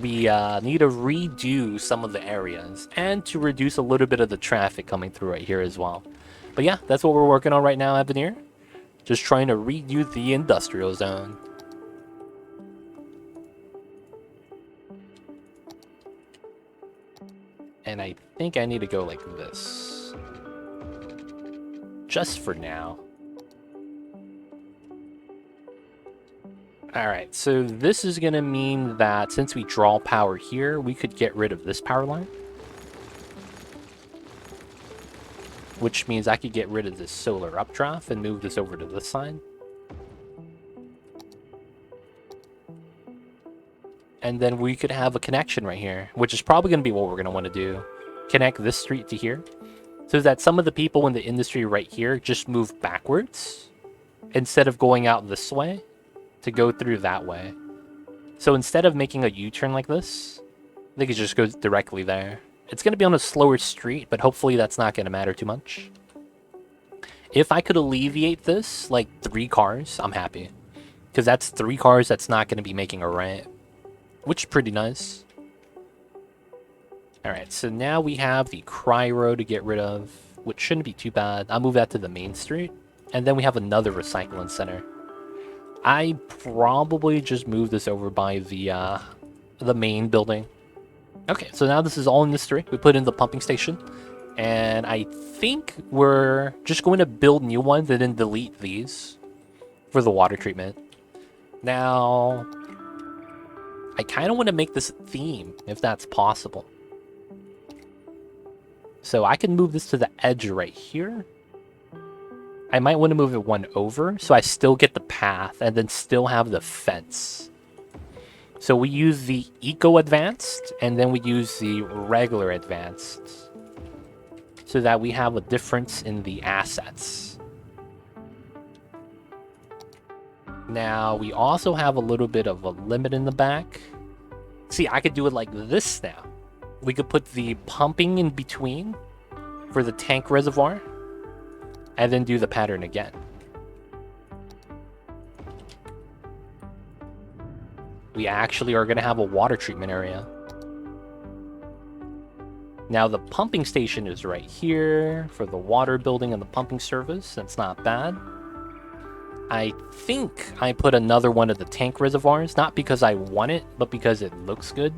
we need to redo some of the areas and to reduce a little bit of the traffic coming through right here as well. But yeah, that's what we're working on right now, Avenir. Just trying to redo the industrial zone. And I think I need to go like this. Just for now. Alright, so this is going to mean that since we draw power here, we could get rid of this power line. Which means I could get rid of this solar updraft and move this over to this side. And then we could have a connection right here, which is probably going to be what we're going to want to do. Connect this street to here. So that some of the people in the industry right here just move backwards instead of going out this way to go through that way. So instead of making a U-turn like this, they could just go directly there. It's going to be on a slower street, but hopefully that's not going to matter too much. If I could alleviate this, like 3 cars, I'm happy. Because that's 3 cars that's not going to be making a right. Which is pretty nice. Alright, so now we have the Cry Road to get rid of, which shouldn't be too bad. I'll move that to the main street. And then we have another recycling center. I probably just move this over by the main building. Okay, so now this is all in the street. We put in the pumping station. And I think we're just going to build new ones and then delete these for the water treatment. Now, I kind of want to make this a theme, if that's possible. So I can move this to the edge right here. I might want to move it one over, so I still get the path and then still have the fence. So we use the Eco Advanced, and then we use the regular Advanced. So that we have a difference in the assets. Now, we also have a little bit of a limit in the back. See, I could do it like this now. We could put the pumping in between for the tank reservoir, and then do the pattern again. We actually are going to have a water treatment area. Now the pumping station is right here for the water building and the pumping service. That's not bad. I think I put another one of the tank reservoirs, not because I want it, but because it looks good.